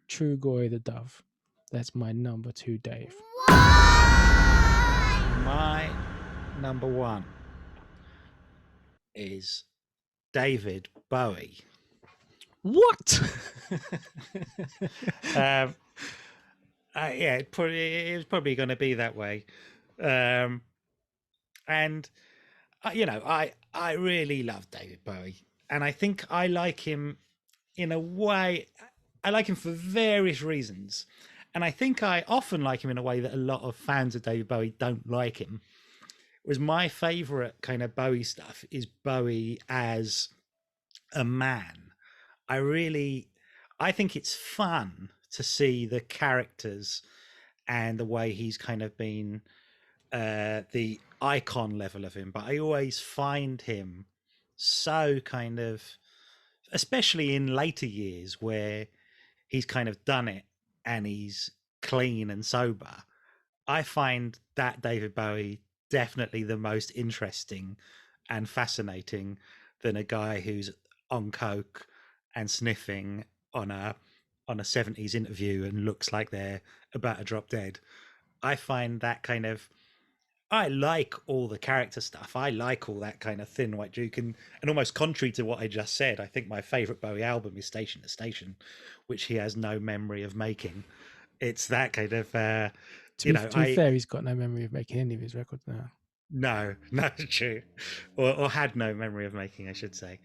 Trugoy the Dove, that's my number 2 Dave. My number 1 is David Bowie. What? Yeah, it was probably going to be that way. And you know, I really love David Bowie, and I think I like him in a way. I like him for various reasons, And I think I often like him in a way that a lot of fans of David Bowie don't like him. Was my favorite kind of Bowie stuff is Bowie as a man. I think it's fun to see the characters and the way he's kind of been the icon level of him, but I always find him so kind of, especially in later years where he's kind of done it and he's clean and sober, I find that David Bowie definitely the most interesting and fascinating than a guy who's on coke and sniffing on a 70s interview and looks like they're about to drop dead. I find that kind of, I like all the character stuff. I like all that kind of thin white Duke, and almost contrary to what I just said, I think my favorite Bowie album is Station to Station, which he has no memory of making. It's that kind of, to be fair, he's got no memory of making any of his records now. No, not true, or had no memory of making, I should say.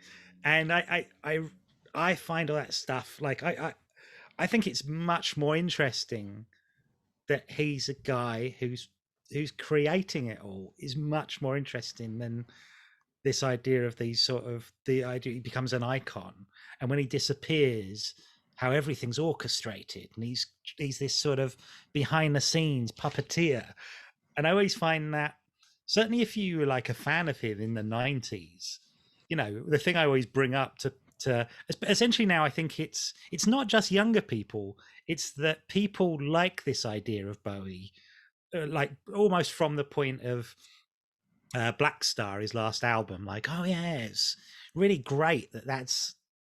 And I find all that stuff like I think it's much more interesting that he's a guy who's creating it all is much more interesting than this idea of these sort of the idea he becomes an icon, and when he disappears, how everything's orchestrated, and he's this sort of behind the scenes puppeteer. And I always find that, certainly if you were like a fan of him in the 90s, you know, the thing I always bring up to essentially now, I think it's not just younger people, it's that people like this idea of Bowie, like almost from the point of Black Star, his last album, like, oh yeah, it's really great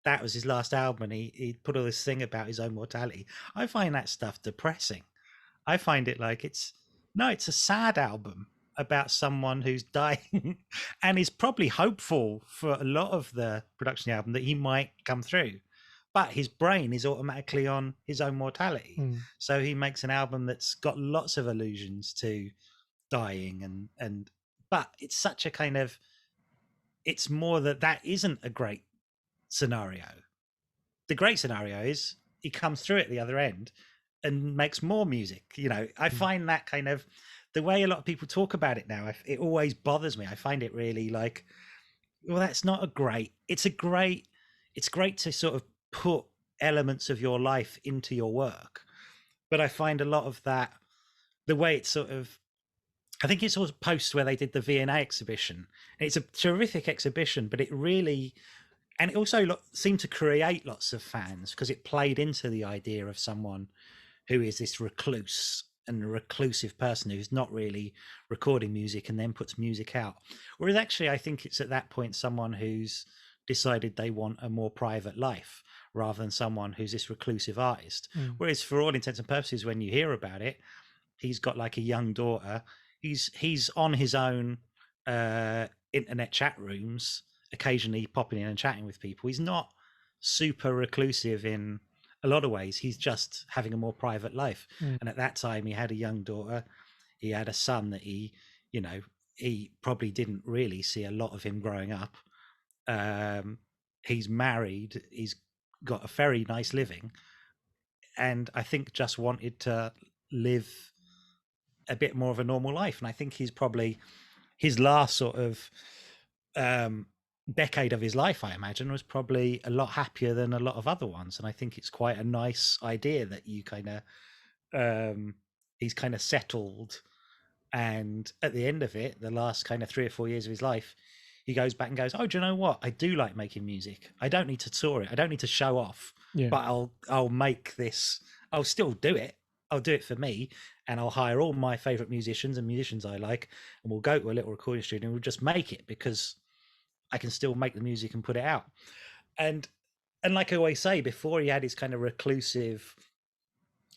that was his last album, and he put all this thing about his own mortality. I find that stuff depressing. I find it like it's a sad album about someone who's dying and is probably hopeful for a lot of the production of the album that he might come through, but his brain is automatically on his own mortality. So he makes an album that's got lots of allusions to dying, and but it's such a kind of, it's more that isn't a great scenario. The great scenario is he comes through at the other end and makes more music. You know, I find that kind of, the way a lot of people talk about it now, it always bothers me. I find it really like, well, that's not a great, it's great to sort of put elements of your life into your work. But I find a lot of that, the way it's sort of, I think it's all post where they did the V&A exhibition. It's a terrific exhibition, but it really, and it also seemed to create lots of fans because it played into the idea of someone who is this recluse and a reclusive person who's not really recording music and then puts music out. Whereas actually, I think it's at that point someone who's decided they want a more private life rather than someone who's this reclusive artist. Whereas for all intents and purposes, when you hear about it, he's got like a young daughter. He's on his own internet chat rooms, occasionally popping in and chatting with people. He's not super reclusive in a lot of ways. He's just having a more private life. And at that time, he had a young daughter. He had a son that he probably didn't really see a lot of him growing up. He's married. He's got a very nice living. And I think just wanted to live a bit more of a normal life. And I think he's probably, his last sort of decade of his life, I imagine, was probably a lot happier than a lot of other ones. And I think it's quite a nice idea that you kind of, he's kind of settled. And at the end of it, the last kind of 3 or 4 years of his life, he goes back and goes, oh, do you know what? I do like making music. I don't need to tour it. I don't need to show off, but I'll make this, I'll still do it. I'll do it for me, and I'll hire all my favorite musicians and musicians I like, and we'll go to a little recording studio and we'll just make it because I can still make the music and put it out. And like I always say, before he had his kind of reclusive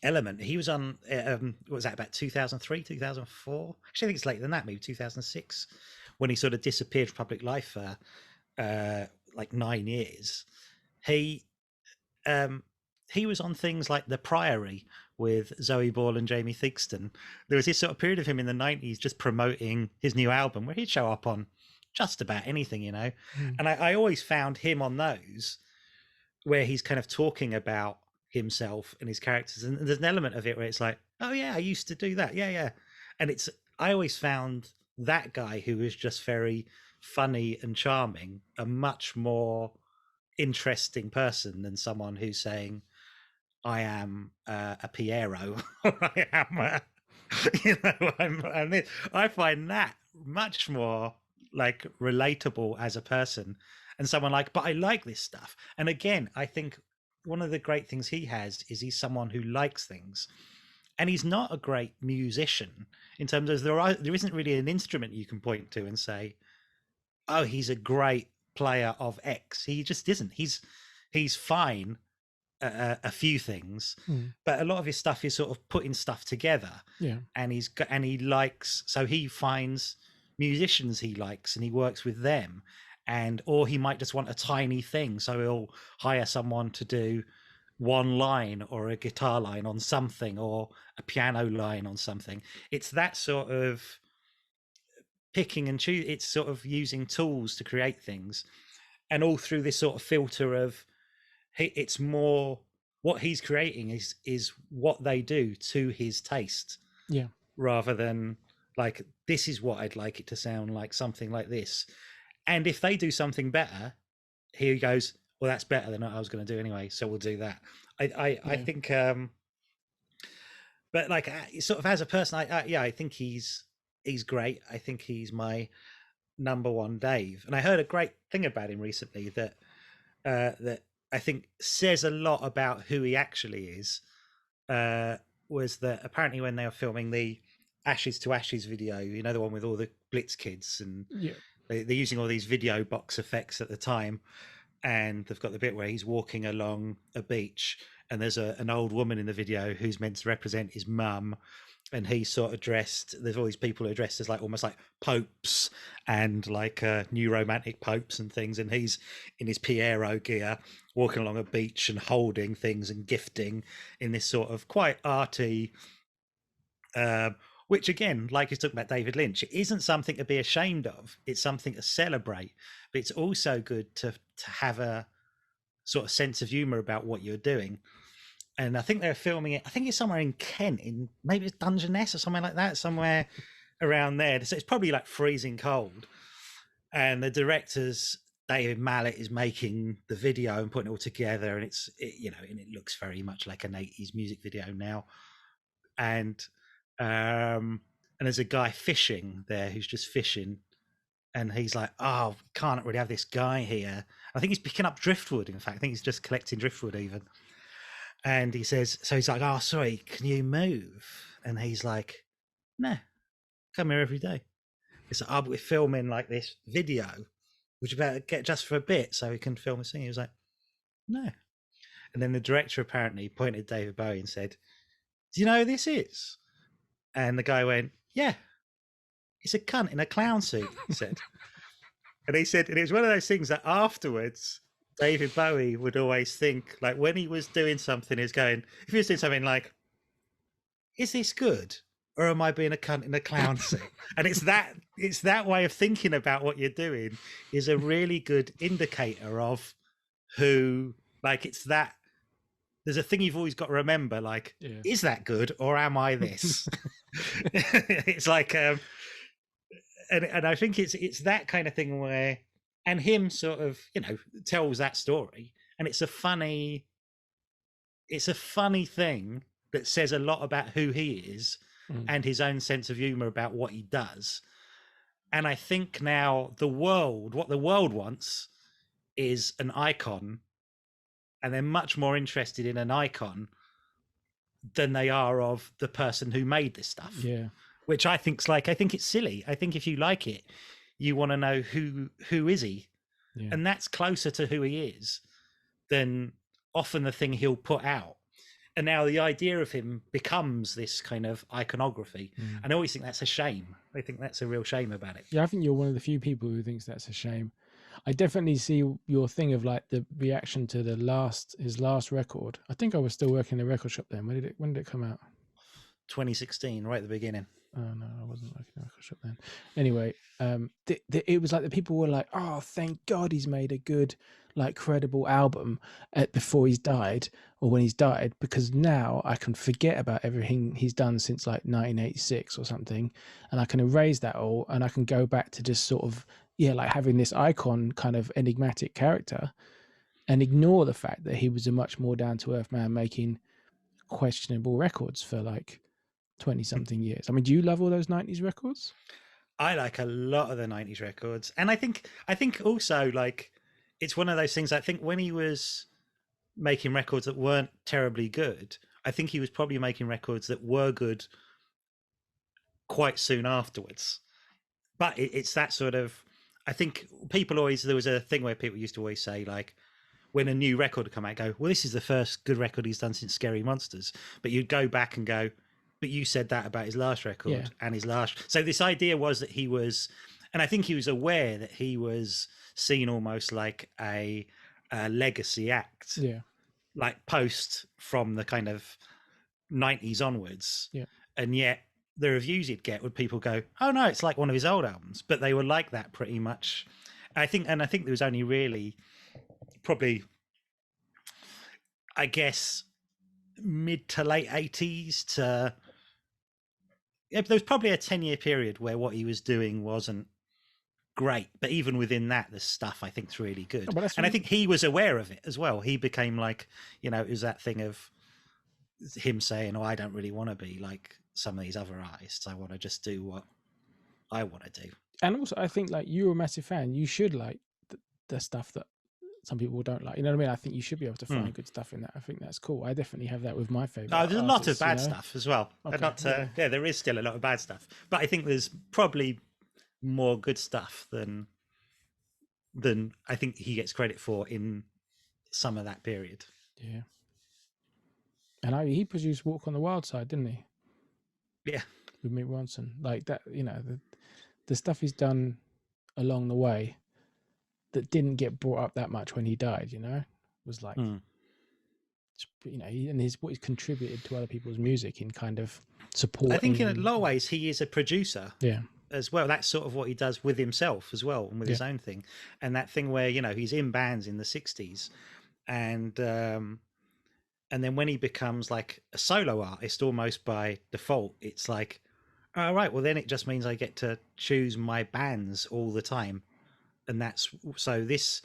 element, he was on, what was that, about 2003, 2004? Actually, I think it's later than that, maybe 2006, when he sort of disappeared from public life for like 9 years. He was on things like The Priory with Zoe Ball and Jamie Theakston. There was this sort of period of him in the 90s just promoting his new album where he'd show up on just about anything, you know. And I always found him on those where he's kind of talking about himself and his characters, and there's an element of it where it's like, oh yeah, I used to do that, yeah, and I always found that guy who was just very funny and charming a much more interesting person than someone who's saying, I am a Piero, or I am I find that much more like relatable as a person, and someone like, but I like this stuff. And again, I think one of the great things he has is he's someone who likes things, and he's not a great musician in terms of there isn't really an instrument you can point to and say, oh, he's a great player of X. He just isn't. He's fine at a few things, but a lot of his stuff is sort of putting stuff together. Yeah, and he likes, so he finds musicians he likes and he works with them, or he might just want a tiny thing, so he'll hire someone to do one line or a guitar line on something or a piano line on something. It's that sort of picking and choose. It's sort of using tools to create things, and all through this sort of filter of it's more what he's creating is what they do to his taste, rather than like, this is what I'd like it to sound like, something like this. And if they do something better, he goes, well, that's better than what I was going to do anyway, so we'll do that. I think but like sort of as a person, I think he's great. I think he's my number one Dave. And I heard a great thing about him recently that that I think says a lot about who he actually is, was that apparently when they were filming the Ashes to Ashes video, you know, the one with all the Blitz kids, and they're using all these video box effects at the time, and they've got the bit where he's walking along a beach and there's an old woman in the video who's meant to represent his mum, and he's sort of dressed, there's all these people who are dressed as like almost like popes and like new romantic popes and things, and he's in his Piero gear walking along a beach and holding things and gifting in this sort of quite arty, which again, like he's talking about David Lynch, it isn't something to be ashamed of, it's something to celebrate, but it's also good to have a sort of sense of humor about what you're doing. And I think they're filming it, I think it's somewhere in Kent, in maybe it's Dungeness or somewhere like that, somewhere around there. So it's probably like freezing cold. And the director's David Mallet is making the video and putting it all together, and and it looks very much like an 80s music video now. And there's a guy fishing there who's just fishing, and he's like, oh, we can't really have this guy here. I think he's picking up driftwood, in fact. I think he's just collecting driftwood even. And he says, so he's like, oh, sorry, can you move? And he's like, no, come here every day. It's like, oh, but we're filming like this video, which you better get just for a bit so we can film a scene. He was like, no. And then the director apparently pointed at David Bowie and said, do you know who this is? And the guy went, yeah, it's a cunt in a clown suit, he said. And he said, and it was one of those things that afterwards, David Bowie would always think, like when he was doing something, he was going, if he was doing something like, is this good? Or am I being a cunt in a clown suit? And it's that way of thinking about what you're doing is a really good indicator of who, like, it's that, there's a thing you've always got to remember, like, is that good or am I this? It's like, and I think it's that kind of thing where, and him sort of, tells that story, and it's a funny thing that says a lot about who he is and his own sense of humor about what he does. And I think now what the world wants is an icon, and they're much more interested in an icon than they are of the person who made this stuff. Yeah. Which I think it's silly. I think if you like it, you want to know who is he? Yeah. And that's closer to who he is than often the thing he'll put out. And now the idea of him becomes this kind of iconography. And I always think that's a shame. I think that's a real shame about it. Yeah, I think you're one of the few people who thinks that's a shame. I definitely see your thing of like the reaction to his last record. I think I was still working in a record shop then. When did it come out? 2016, right at the beginning. Oh no, I wasn't looking at record shop then. Anyway, it was like the people were like, "Oh, thank God he's made a good, like, credible album before he's died or when he's died, because now I can forget about everything he's done since like 1986 or something, and I can erase that all, and I can go back to just sort of like having this icon kind of enigmatic character, and ignore the fact that he was a much more down to earth man making questionable records for like 20 something years. I mean, do you love all those 90s records? I like a lot of the 90s records. And I think also, like, it's one of those things. I think when he was making records that weren't terribly good, I think he was probably making records that were good quite soon afterwards. But it's that sort of, I think people always, there was a thing where people used to always say, like, when a new record would come out, go, well, this is the first good record he's done since Scary Monsters. But you'd go back and go, but you said that about his last record and his last. So this idea was that he was, and I think he was aware that he was seen almost like a legacy act, like post from the kind of 90s onwards. And yet the reviews he'd get would people go, oh no, it's like one of his old albums, but they were like that pretty much. I think there was only really probably, I guess, mid to late 80s to there was probably a 10-year period where what he was doing wasn't great, but even within that, the stuff I think is really good. And I think he was aware of it as well. He became like, it was that thing of him saying, oh, I don't really want to be like some of these other artists. I want to just do what I want to do. And also, I think, like, you're a massive fan. You should like the stuff that some people don't like. You know what I mean? I think you should be able to find good stuff in that. I think that's cool. I definitely have that with my favorite. Oh, there's a lot of bad stuff as well. Okay. There is still a lot of bad stuff, but I think there's probably more good stuff than I think he gets credit for in some of that period. Yeah. And he produced Walk on the Wild Side, didn't he? Yeah. With Mick Ronson. Like that, the stuff he's done along the way that didn't get brought up that much when he died, was like, and what he's contributed to other people's music in kind of supporting. I think in a lot of ways he is a producer. Yeah. As well. That's sort of what he does with himself as well, and with his own thing. And that thing where, he's in bands in the 60s and then when he becomes like a solo artist almost by default, it's like, all right, well then it just means I get to choose my bands all the time. And that's so this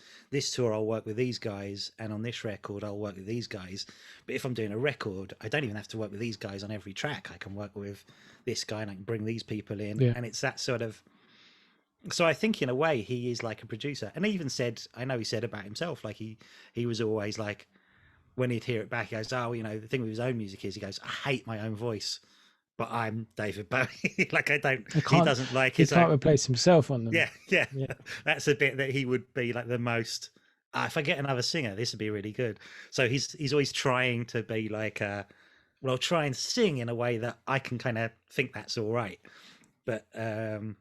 tour I'll work with these guys, and on this record I'll work with these guys. But if I'm doing a record, I don't even have to work with these guys on every track. I can work with this guy and I can bring these people in. And it's that sort of, so I think in a way he is like a producer. And he even said, I know he said about himself, like he was always like, when he'd hear it back, he goes, oh, the thing with his own music is, he goes, I hate my own voice, but I'm David Bowie. Like he doesn't like his own. He can't replace himself on them. Yeah. That's a bit that he would be like the most, if I get another singer, this would be really good. So he's always trying to be like, well, try and sing in a way that I can kind of think that's all right. But in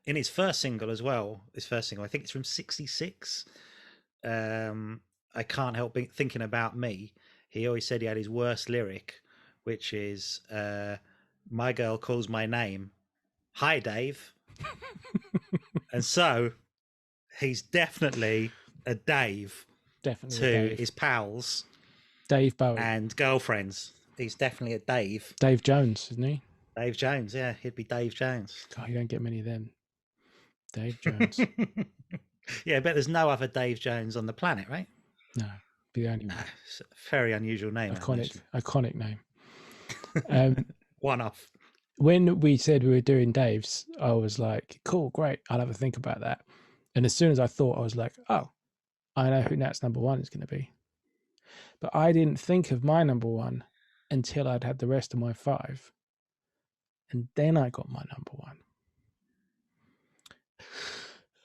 his first single as well, I think it's from 66, I Can't Help Thinking About Me. He always said he had his worst lyric, which is, my girl calls my name, hi Dave. And so he's definitely a Dave to his pals, Dave Bowie and girlfriends. He's definitely a Dave. Dave Jones, isn't he? Dave Jones, yeah, he'd be Dave Jones. God, you don't get many of them. Dave Jones. Yeah, but there's no other Dave Jones on the planet, right? No, be the only one. It's a very unusual name. Iconic name. One off. When we said we were doing Dave's, I was like, cool, great, I'll have a think about that. And as soon as I thought, I was like, oh, I know who Nat's number one is going to be. But I didn't think of my number one until I'd had the rest of my five. And then I got my number one.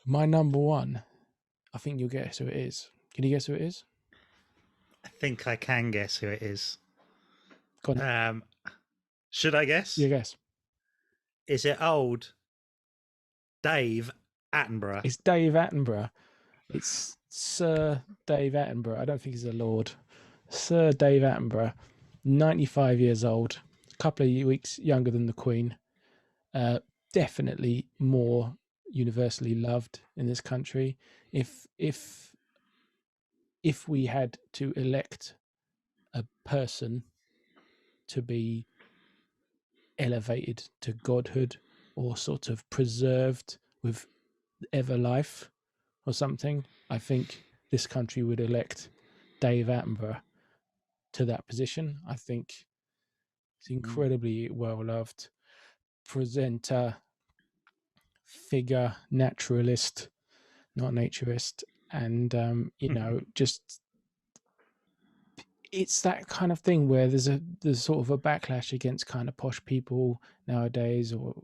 My number one, I think you'll guess who it is. Can you guess who it is? I think I can guess who it is. Go on. Should I guess? You guess. Is it old Dave Attenborough? It's Dave Attenborough. It's Sir Dave Attenborough. I don't think he's a lord. Sir Dave Attenborough, 95 years old, couple of weeks younger than the Queen. Definitely more universally loved in this country. If we had to elect a person to be elevated to godhood or sort of preserved with ever life or something, I think this country would elect Dave Attenborough to that position. I think he's incredibly well loved presenter, figure, naturalist, not naturist, and you know, just it's that kind of thing where there's sort of a backlash against kind of posh people nowadays, or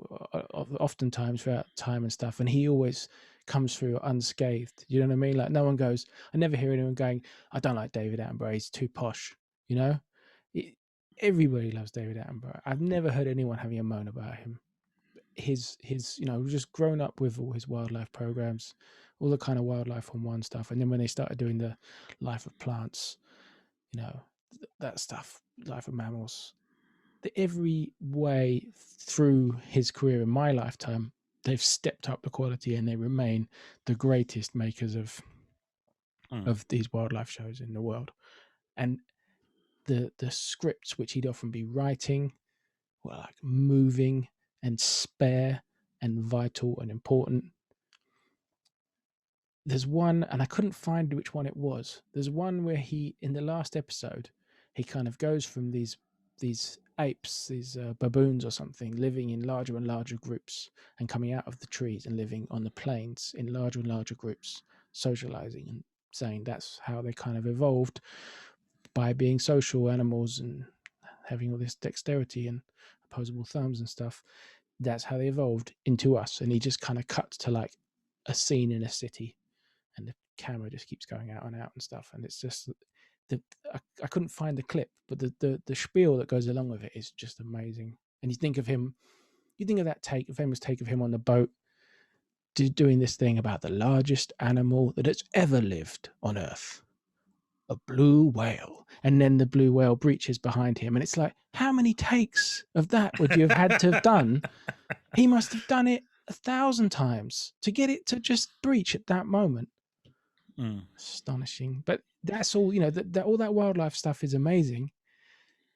oftentimes throughout time and stuff, and he always comes through unscathed. You know what I mean? Like, no one goes, I never hear anyone going, I don't like David Attenborough, he's too posh. You know, everybody loves David Attenborough. I've never heard anyone having a moan about him. His you know, just grown up with all his wildlife programs, all the kind of Wildlife on One stuff, and then when they started doing the Life of Plants, you know, that stuff, Life of Mammals, every way through his career in my lifetime, they've stepped up the quality, and they remain the greatest makers of these wildlife shows in the world. And the scripts which he'd often be writing were like moving and spare and vital and important. There's one, and I couldn't find which one it was. There's one where he, in the last episode, he kind of goes from these apes, these baboons or something, living in larger and larger groups and coming out of the trees and living on the plains in larger and larger groups, socializing, and saying that's how they kind of evolved, by being social animals and having all this dexterity and opposable thumbs and stuff. That's how they evolved into us. And he just kind of cuts to like a scene in a city, and the camera just keeps going out and out and stuff. And it's just I couldn't find the clip, but the spiel that goes along with it is just amazing. And you think of that famous take of him on the boat doing this thing about the largest animal that has ever lived on Earth, a blue whale, and then the blue whale breaches behind him, and it's like, how many takes of that would you have had to have done? He must have done it 1,000 times to get it to just breach at that moment. Astonishing. But that's all, you know, that all that wildlife stuff is amazing.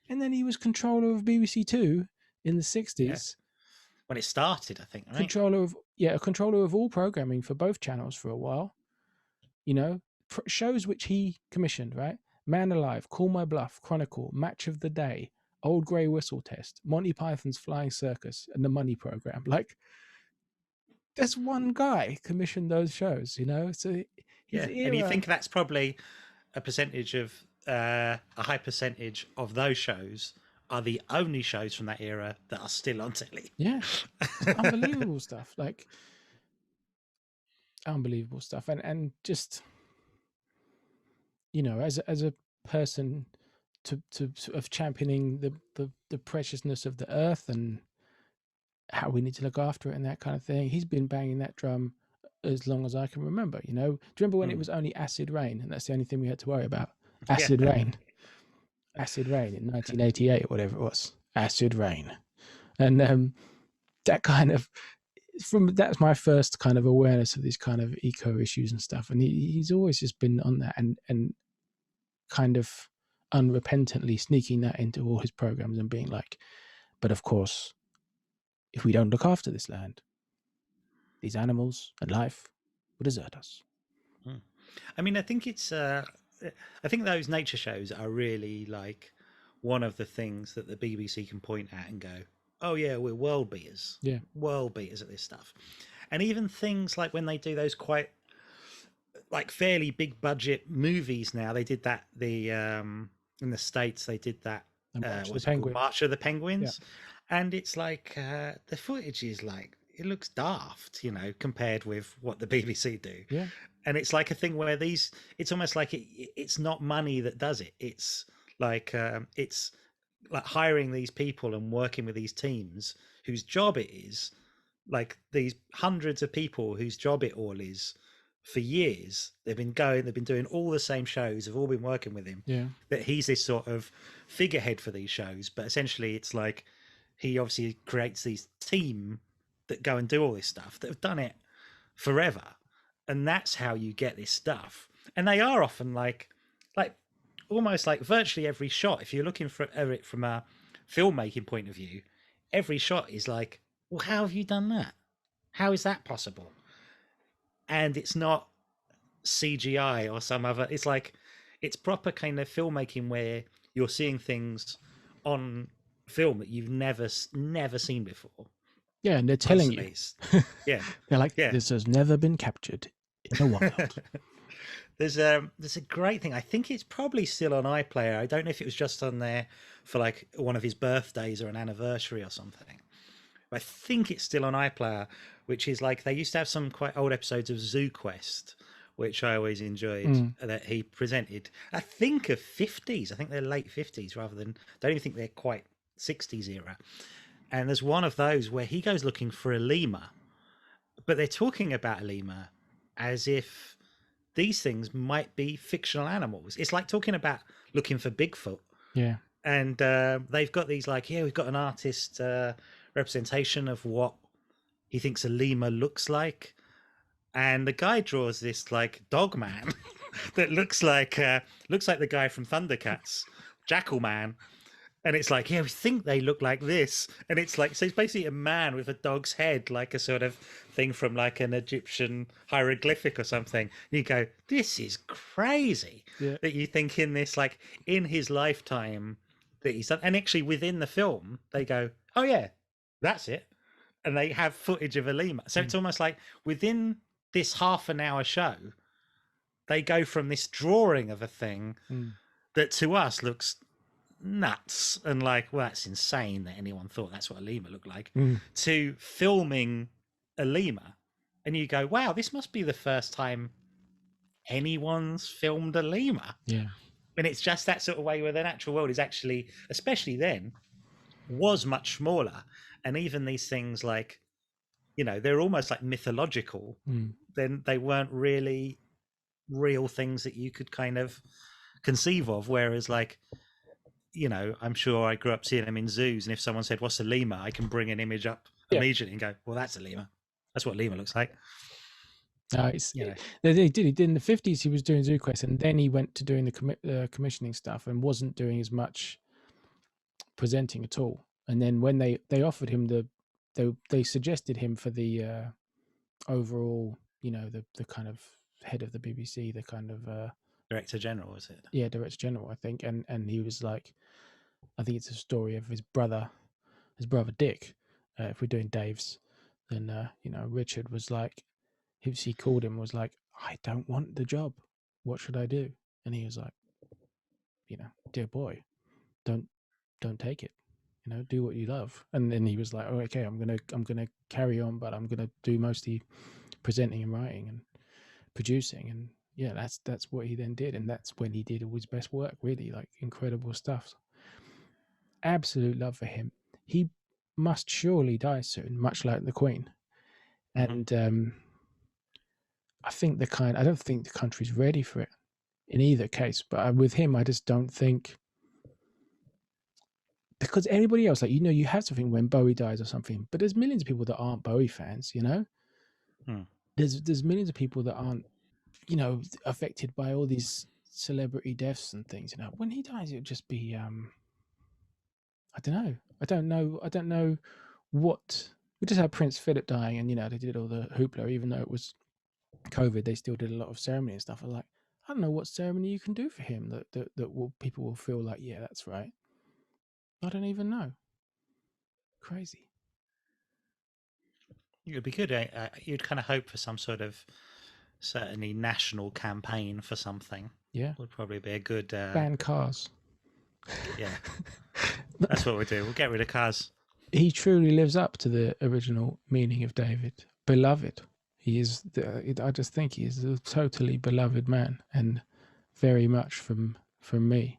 And then he was controller of BBC Two in the 60s. When it started, I think, right? Controller of all programming for both channels for a while. You know, shows which he commissioned, right? Man Alive, Call My Bluff, Chronicle, Match of the Day, Old Grey Whistle Test, Monty Python's Flying Circus, and The Money Program. Like, there's one guy commissioned those shows, you know? So and you think that's probably a percentage of a high percentage of those shows are the only shows from that era that are still on telly. Yeah. Unbelievable stuff. Like, unbelievable stuff. And just, you know, as a person of championing the preciousness of the earth and how we need to look after it and that kind of thing, he's been banging that drum as long as I can remember. You know, do you remember when it was only acid rain, and that's the only thing we had to worry about? Acid rain in 1988 or whatever it was. Acid rain. And that kind of, that's my first kind of awareness of these kind of eco issues and stuff. And he's always just been on that and kind of unrepentantly sneaking that into all his programs and being like, but of course, if we don't look after this land, these animals and life will desert us. I mean, I think I think those nature shows are really like one of the things that the BBC can point at and go, oh yeah, we're world beaters. Yeah. World beaters at this stuff. And even things like when they do those quite like fairly big budget movies now, they did that, in the States, they did that March of the Penguins. Yeah. And it's like the footage is like, it looks daft, you know, compared with what the BBC do. Yeah. And it's like a thing where it's almost like it's not money that does it. It's like hiring these people and working with these teams whose job it is, like these hundreds of people whose job it all is for years. They've been doing all the same shows. They've all been working with him. Yeah. That he's this sort of figurehead for these shows, but essentially it's like he obviously creates these team that go and do all this stuff that have done it forever, and that's how you get this stuff. And they are often like almost like virtually every shot, if you're looking for it from a filmmaking point of view, every shot is like, well, how have you done that? How is that possible? And it's not CGI or some other, it's like, it's proper kind of filmmaking where you're seeing things on film that you've never seen before. Yeah, and they're telling you. Yeah. They're like, this has never been captured in the wild. There's a great thing. I think it's probably still on iPlayer. I don't know if it was just on there for like one of his birthdays or an anniversary or something. But I think it's still on iPlayer, which is like, they used to have some quite old episodes of Zoo Quest, which I always enjoyed, that he presented. I think of 50s. I think they're late 50s rather than, don't even think they're quite 60s era. And there's one of those where he goes looking for a lemur, but they're talking about a lemur as if these things might be fictional animals. It's like talking about looking for Bigfoot. Yeah. And they've got these like, we've got an artist representation of what he thinks a lemur looks like. And the guy draws this like dog man that looks like the guy from Thundercats, Jackal Man. And it's like, we think they look like this. And it's like, so it's basically a man with a dog's head, like a sort of thing from like an Egyptian hieroglyphic or something. And you go, this is crazy. Yeah. That you think in this, like in his lifetime that he's done. And actually within the film, they go, oh yeah, that's it. And they have footage of a lemur. So it's almost like within this half an hour show, they go from this drawing of a thing that to us looks nuts and like, well, that's insane that anyone thought that's what a lemur looked like, to filming a lemur. And you go, wow, this must be the first time anyone's filmed a lemur. Yeah. And it's just that sort of way where the natural world is actually, especially then, was much smaller. And even these things like, they're almost like mythological. Then they weren't really real things that you could kind of conceive of. Whereas like, I'm sure I grew up seeing them in zoos, and if someone said, what's a lemur, I can bring an image up immediately and go, well, that's a lemur. That's what a lemur looks like. Nice. They did in the 50s. He was doing Zoo Quest, and then he went to doing the commissioning stuff and wasn't doing as much presenting at all. And then when they offered him they suggested him for the overall, the kind of head of the BBC, the kind of Director General, was it? Yeah, Director General, I think. And he was like, I think it's a story of his brother Dick. If we're doing Dave's, then Richard was like, he called him, was like, I don't want the job. What should I do? And he was like, dear boy, don't take it. Do what you love. And then he was like, oh, okay, I'm gonna carry on, but I'm gonna do mostly presenting and writing and producing. And yeah, that's what he then did, and that's when he did all his best work. Really, like incredible stuff. Absolute love for him. He must surely die soon, much like the Queen. And I don't think the country's ready for it in either case. But with him, I just don't think. Because everybody else, like, you have something when Bowie dies or something, but there's millions of people that aren't Bowie fans, There's millions of people that aren't, affected by all these celebrity deaths and things, When he dies, it would just be, I don't know what. We just had Prince Philip dying, and, they did all the hoopla, even though it was COVID, they still did a lot of ceremony and stuff. I was like, I don't know what ceremony you can do for him that people will feel like, yeah, that's right. I don't even know. Crazy. It would be good. You'd kind of hope for some sort of certainly national campaign for something. Yeah. Would probably be a good... ban cars. Yeah. That's what we'll do. We'll get rid of cars. He truly lives up to the original meaning of David. Beloved. He is... I just think he is a totally beloved man, and very much from me.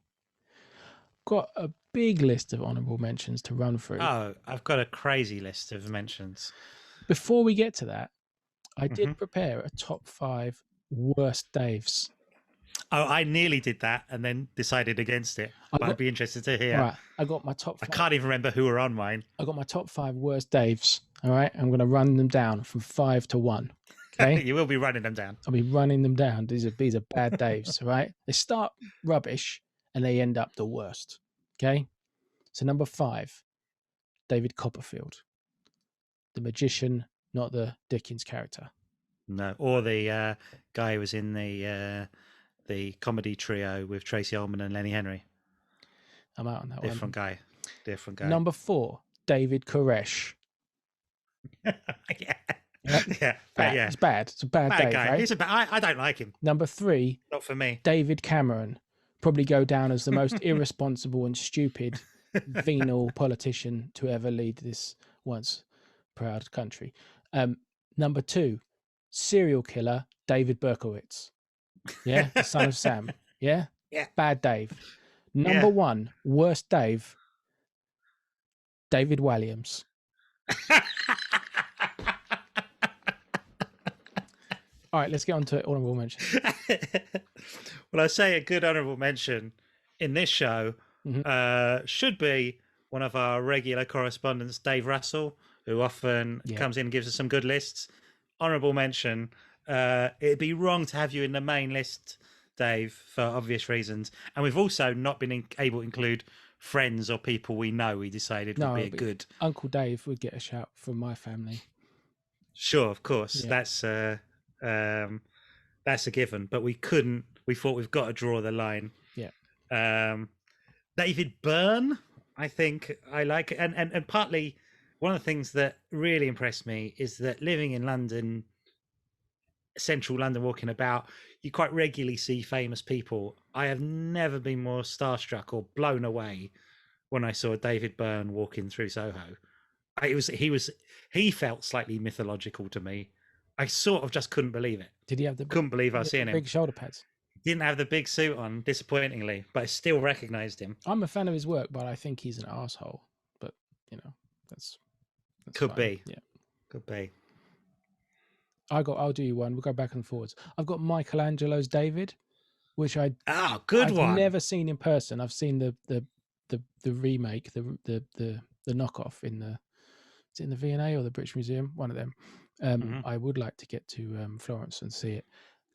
Got a big list of honourable mentions to run through. Oh, I've got a crazy list of mentions. Before we get to that, I did prepare a top 5 worst Daves. Oh, I nearly did that and then decided against it. But I'd be interested to hear. Right, I got my top 5. I can't even remember who were on mine. I got my top 5 worst Daves. All right, I'm going to run them down from 5 to 1. Okay, you will be running them down. I'll be running them down. These are bad Daves. All right, they start rubbish and they end up the worst. Okay, so number 5, David Copperfield, the magician, not the Dickens character. No, or the guy who was in the comedy trio with Tracy Ullman and Lenny Henry. I'm out on that Different guy. Different guy. Number 4, David Koresh. yeah. It's bad. It's a bad Dave, guy. right? He's a bad. I don't like him. Number 3, not for me. David Cameron. Probably go down as the most irresponsible and stupid venal politician to ever lead this once proud country. Number 2, serial killer David Berkowitz. Yeah, the son of Sam. Yeah, bad Dave. Number 1, worst Dave, David Walliams. All right, let's get on to honourable mention. Well, I say a good honourable mention in this show should be one of our regular correspondents, Dave Russell, who often comes in and gives us some good lists. Honourable mention. It'd be wrong to have you in the main list, Dave, for obvious reasons. And we've also not been able to include friends or people we know we decided would be a good... Uncle Dave would get a shout from my family. Sure, of course. Yeah. That's a given. But we couldn't... We thought we've got to draw the line. Yeah. David Byrne, I think I like it. And partly one of the things that really impressed me is that living in London, central London, walking about, you quite regularly see famous people. I have never been more starstruck or blown away when I saw David Byrne walking through Soho. He felt slightly mythological to me. I sort of just couldn't believe it. Did he have the couldn't believe I was seeing him? Big shoulder pads. Didn't have the big suit on, disappointingly, but I still recognised him. I'm a fan of his work, but I think he's an arsehole. But that's could fine. be. Yeah, could be. I'll do you one. We'll go back and forwards. I've got Michelangelo's David, which I've never seen in person. I've seen the remake, the knockoff in the V&A or the British Museum, one of them. I would like to get to Florence and see it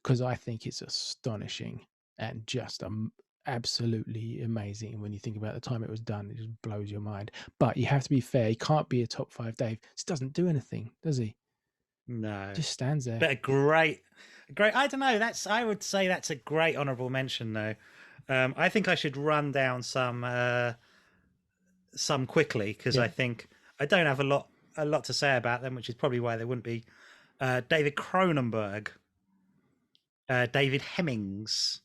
because I think it's astonishing and just absolutely amazing. When you think about the time it was done, it just blows your mind. But you have to be fair. He can't be a top 5 Dave. He doesn't do anything, does he? No, just stands there. But a great. I don't know. I would say that's a great honourable mention, though. I think I should run down some quickly because I think I don't have a lot to say about them, which is probably why they wouldn't be. David Cronenberg, David Hemmings,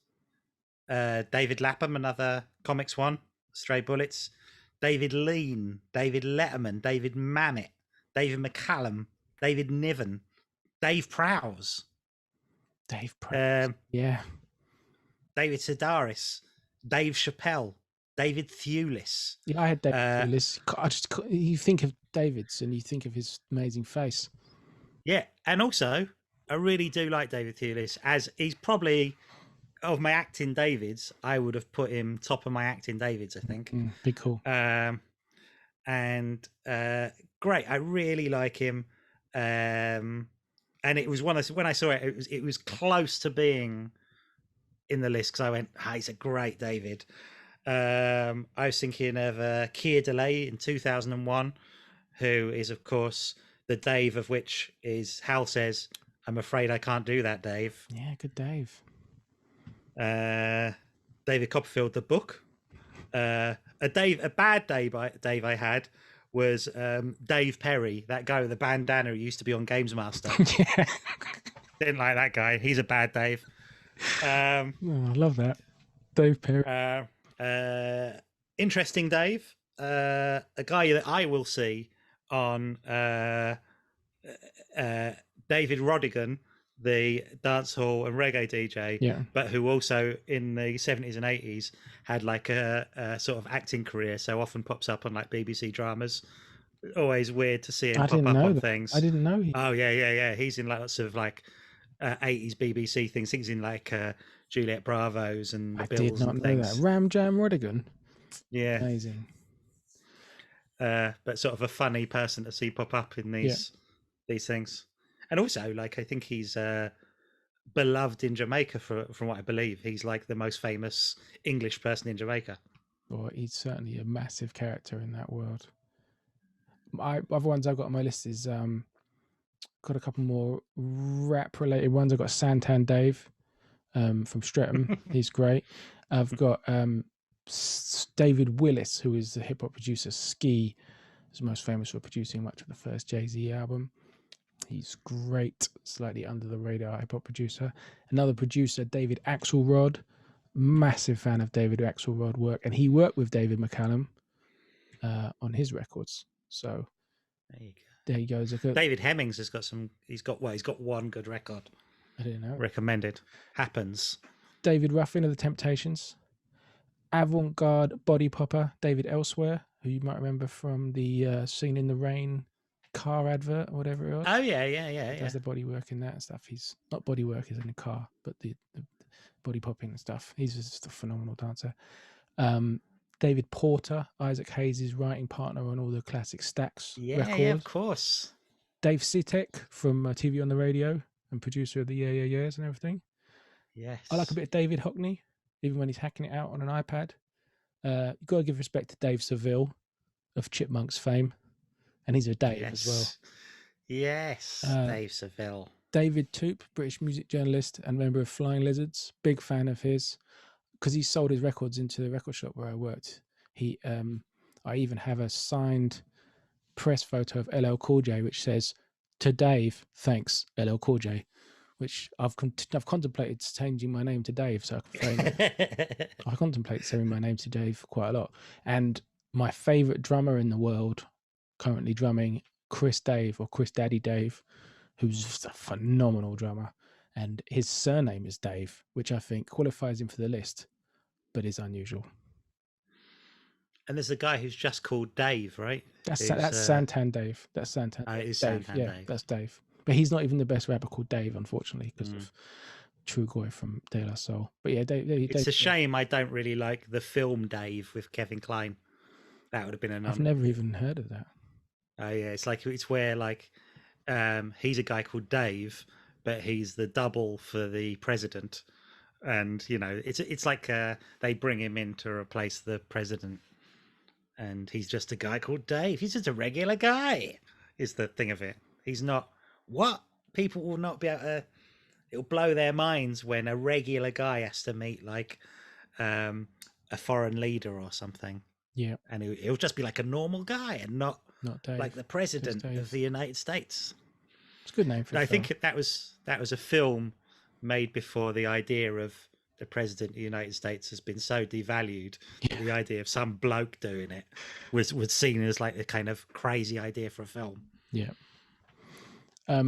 David Lapham, another comics one, Stray Bullets, David Lean, David Letterman, David Mamet, David McCallum, David Niven, Dave Prowse. Dave Prowse. David Sedaris, Dave Chappelle, David Thewlis. Yeah, I had David Thewlis. You think of David's and you think of his amazing face. Yeah, and also I really do like David Thewlis, as he's probably of my acting Davids. I would have put him top of my acting Davids, I think. Be cool. And great. I really like him. And it was when I saw it, it was close to being in the list because I went, he's a great David. I was thinking of Keir Delay in 2001, who is, of course, the Dave of which is Hal says, "I'm afraid I can't do that, Dave." Yeah, good Dave. David Copperfield, the book. A bad Dave I had was Dave Perry, that guy with the bandana who used to be on Games Master. Yeah. Didn't like that guy. He's a bad Dave. I love that. Dave Perry. Interesting Dave. A guy that I will see on David Rodigan, the dancehall and reggae DJ, but who also in the 70s and 80s had like a sort of acting career, so often pops up on like BBC dramas. Always weird to see him pop up on things. I didn't know. Oh yeah. He's in lots of like 80s BBC things. Things in like Juliet Bravo's and the I did Bills not and know things. that. Ram Jam Rodigan. Yeah, Amazing. but sort of a funny person to see pop up in these things, and also like I think he's beloved in Jamaica from what I believe. He's like the most famous English person in Jamaica. Well, he's certainly a massive character in that world. Other ones I've got on my list is got a couple more rap related ones. I've got Santan Dave from Streatham. He's great. I've got David Willis, who is the hip hop producer. Ski is most famous for producing much of the first Jay-Z album. He's great, slightly under the radar hip hop producer. Another producer, David Axelrod. Massive fan of David Axelrod work, and he worked with David McCallum on his records. So there you go. David Hemmings has got some. He's got one good record. I don't know. Recommended. Happens. David Ruffin of the Temptations. Avant-garde body popper David Elsewhere, who you might remember from the Scene in the Rain car advert or whatever it was. Oh yeah. Does the body work in that and stuff. He's not body work is in a car, but the body popping and stuff. He's just a phenomenal dancer. David Porter, Isaac Hayes' writing partner on all the classic Stax records. Yeah, of course. Dave Sitek from TV on the Radio and producer of the Yeah Yeahs and everything. Yes. I like a bit of David Hockney, even when he's hacking it out on an iPad. You've got to give respect to Dave Seville of Chipmunks fame. And he's a Dave as well. Yes, Dave Seville. David Toop, British music journalist and member of Flying Lizards. Big fan of his. Because he sold his records into the record shop where I worked. I even have a signed press photo of LL Cool J, which says, "To Dave, thanks, LL Cool J," which I've contemplated changing my name to Dave so I can frame it. I contemplate saying my name to Dave quite a lot. And my favourite drummer in the world, currently drumming, Chris Daddy Dave, who's just a phenomenal drummer. And his surname is Dave, which I think qualifies him for the list, but is unusual. And there's a guy who's just called Dave, right? That's Santan Dave. That's Santan. It is Dave. Santan Dave. That's Dave. But he's not even the best rapper called Dave, unfortunately, because of True Goy from De La Soul. But yeah, Dave. It's a shame I don't really like the film Dave with Kevin Kline. That would have been I've never even heard of that. Oh yeah, it's where like he's a guy called Dave, but he's the double for the president, and you know it's like they bring him in to replace the president, and he's just a guy called Dave. He's just a regular guy. Is the thing of it? He's not what people will not be able to. It'll blow their minds when a regular guy has to meet like a foreign leader or something. Yeah, and he'll just be like a normal guy and not Dave, like the president of the United States. It's a good name for. I think that was a film made before the idea of the president of the United States has been so devalued. Yeah. The idea of some bloke doing it was seen as like a kind of crazy idea for a film. Yeah. I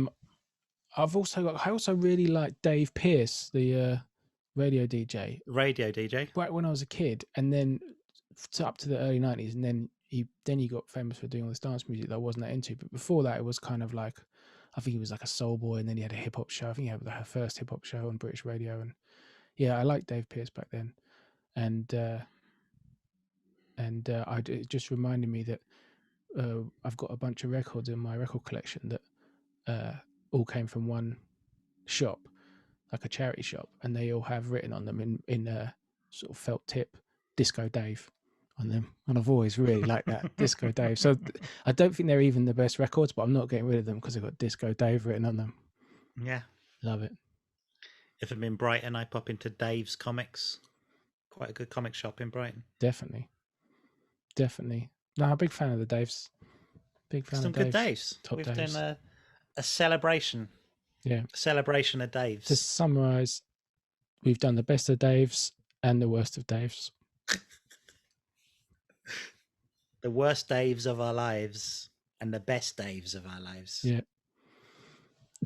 also really like Dave Pearce, the radio DJ. Right when I was a kid, and then up to the early 90s, and then he got famous for doing all this dance music that I wasn't that into. But before that, it was kind of like, I think he was like a soul boy, and then he had a hip hop show. I think he had her first hip hop show on British radio, and yeah, I liked Dave Pearce back then, and it just reminded me that I've got a bunch of records in my record collection that all came from one shop, like a charity shop, and they all have written on them in a sort of felt tip Disco Dave on them, and I've always really liked that Disco Dave. So I don't think they're even the best records, but I'm not getting rid of them because they've got Disco Dave written on them. Yeah, love it. If I'm in Brighton, I pop into Dave's Comics. Quite a good comic shop in Brighton. Definitely. No, I'm a big fan of the Daves. Big fan of Daves. Good Daves. We've done a celebration. Yeah, a celebration of Daves. To summarise, we've done the best of Daves and the worst of Daves. The worst Daves of our lives and the best Daves of our lives. Yeah.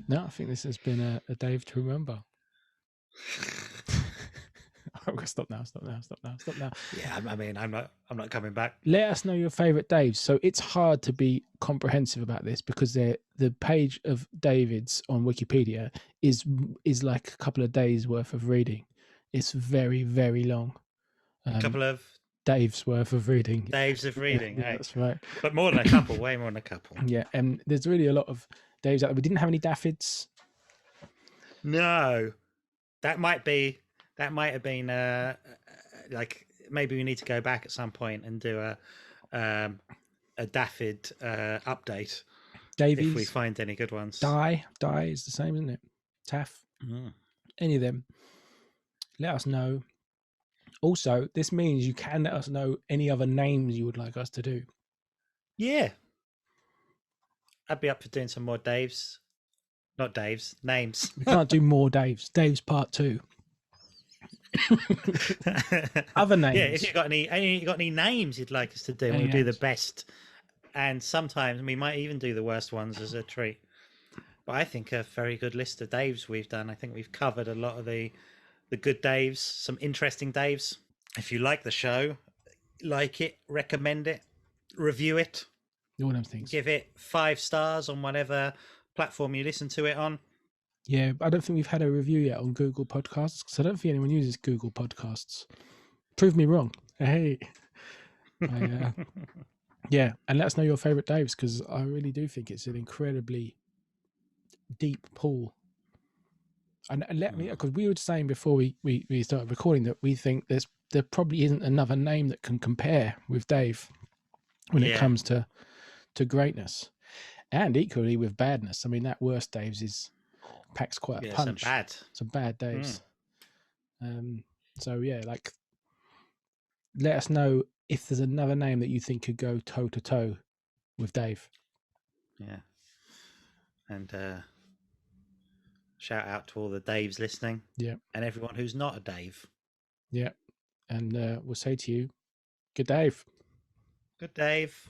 No, I think this has been a Dave to remember. All Stop now. Yeah, I mean, I'm not coming back. Let us know your favourite Daves. So it's hard to be comprehensive about this because the page of Davids on Wikipedia is like a couple of days worth of reading. It's very, very long. A couple of Dave's worth of reading. Daves of reading. Yeah, that's right. But more than a couple, way more than a couple. Yeah, and there's really a lot of Daves out there. We didn't have any Daffyds. No, that might have been like maybe we need to go back at some point and do a Daffyd update. Davies, if we find any good ones. Die is the same, isn't it? Taff. Any of them. Let us know. Also, this means you can let us know any other names you would like us to do. Yeah. I'd be up for doing some more Daves. Not Daves, names. We can't do more Daves. Dave's part 2. Other names. Yeah, if you've got any names you'd like us to do, we'll do the best. And sometimes we might even do the worst ones as a treat. But I think a very good list of Daves we've done. I think we've covered a lot of the good Daves, some interesting Daves. If you like the show, like it, recommend it, review it. All them things. Give it 5 stars on whatever platform you listen to it on. Yeah, I don't think we've had a review yet on Google Podcasts because I don't think anyone uses Google Podcasts. Prove me wrong. Hey. Yeah, and let us know your favourite Daves because I really do think it's an incredibly deep pool. And let me, because we were saying before we started recording that we think there probably isn't another name that can compare with Dave when it comes to greatness, and equally with badness. I mean, that worst Daves packs quite a punch. Some bad Daves. So yeah, like let us know if there's another name that you think could go toe to toe with Dave. Yeah, and shout out to all the Daves listening. Yeah. And everyone who's not a Dave. Yeah. And we'll say to you, good Dave. Good Dave.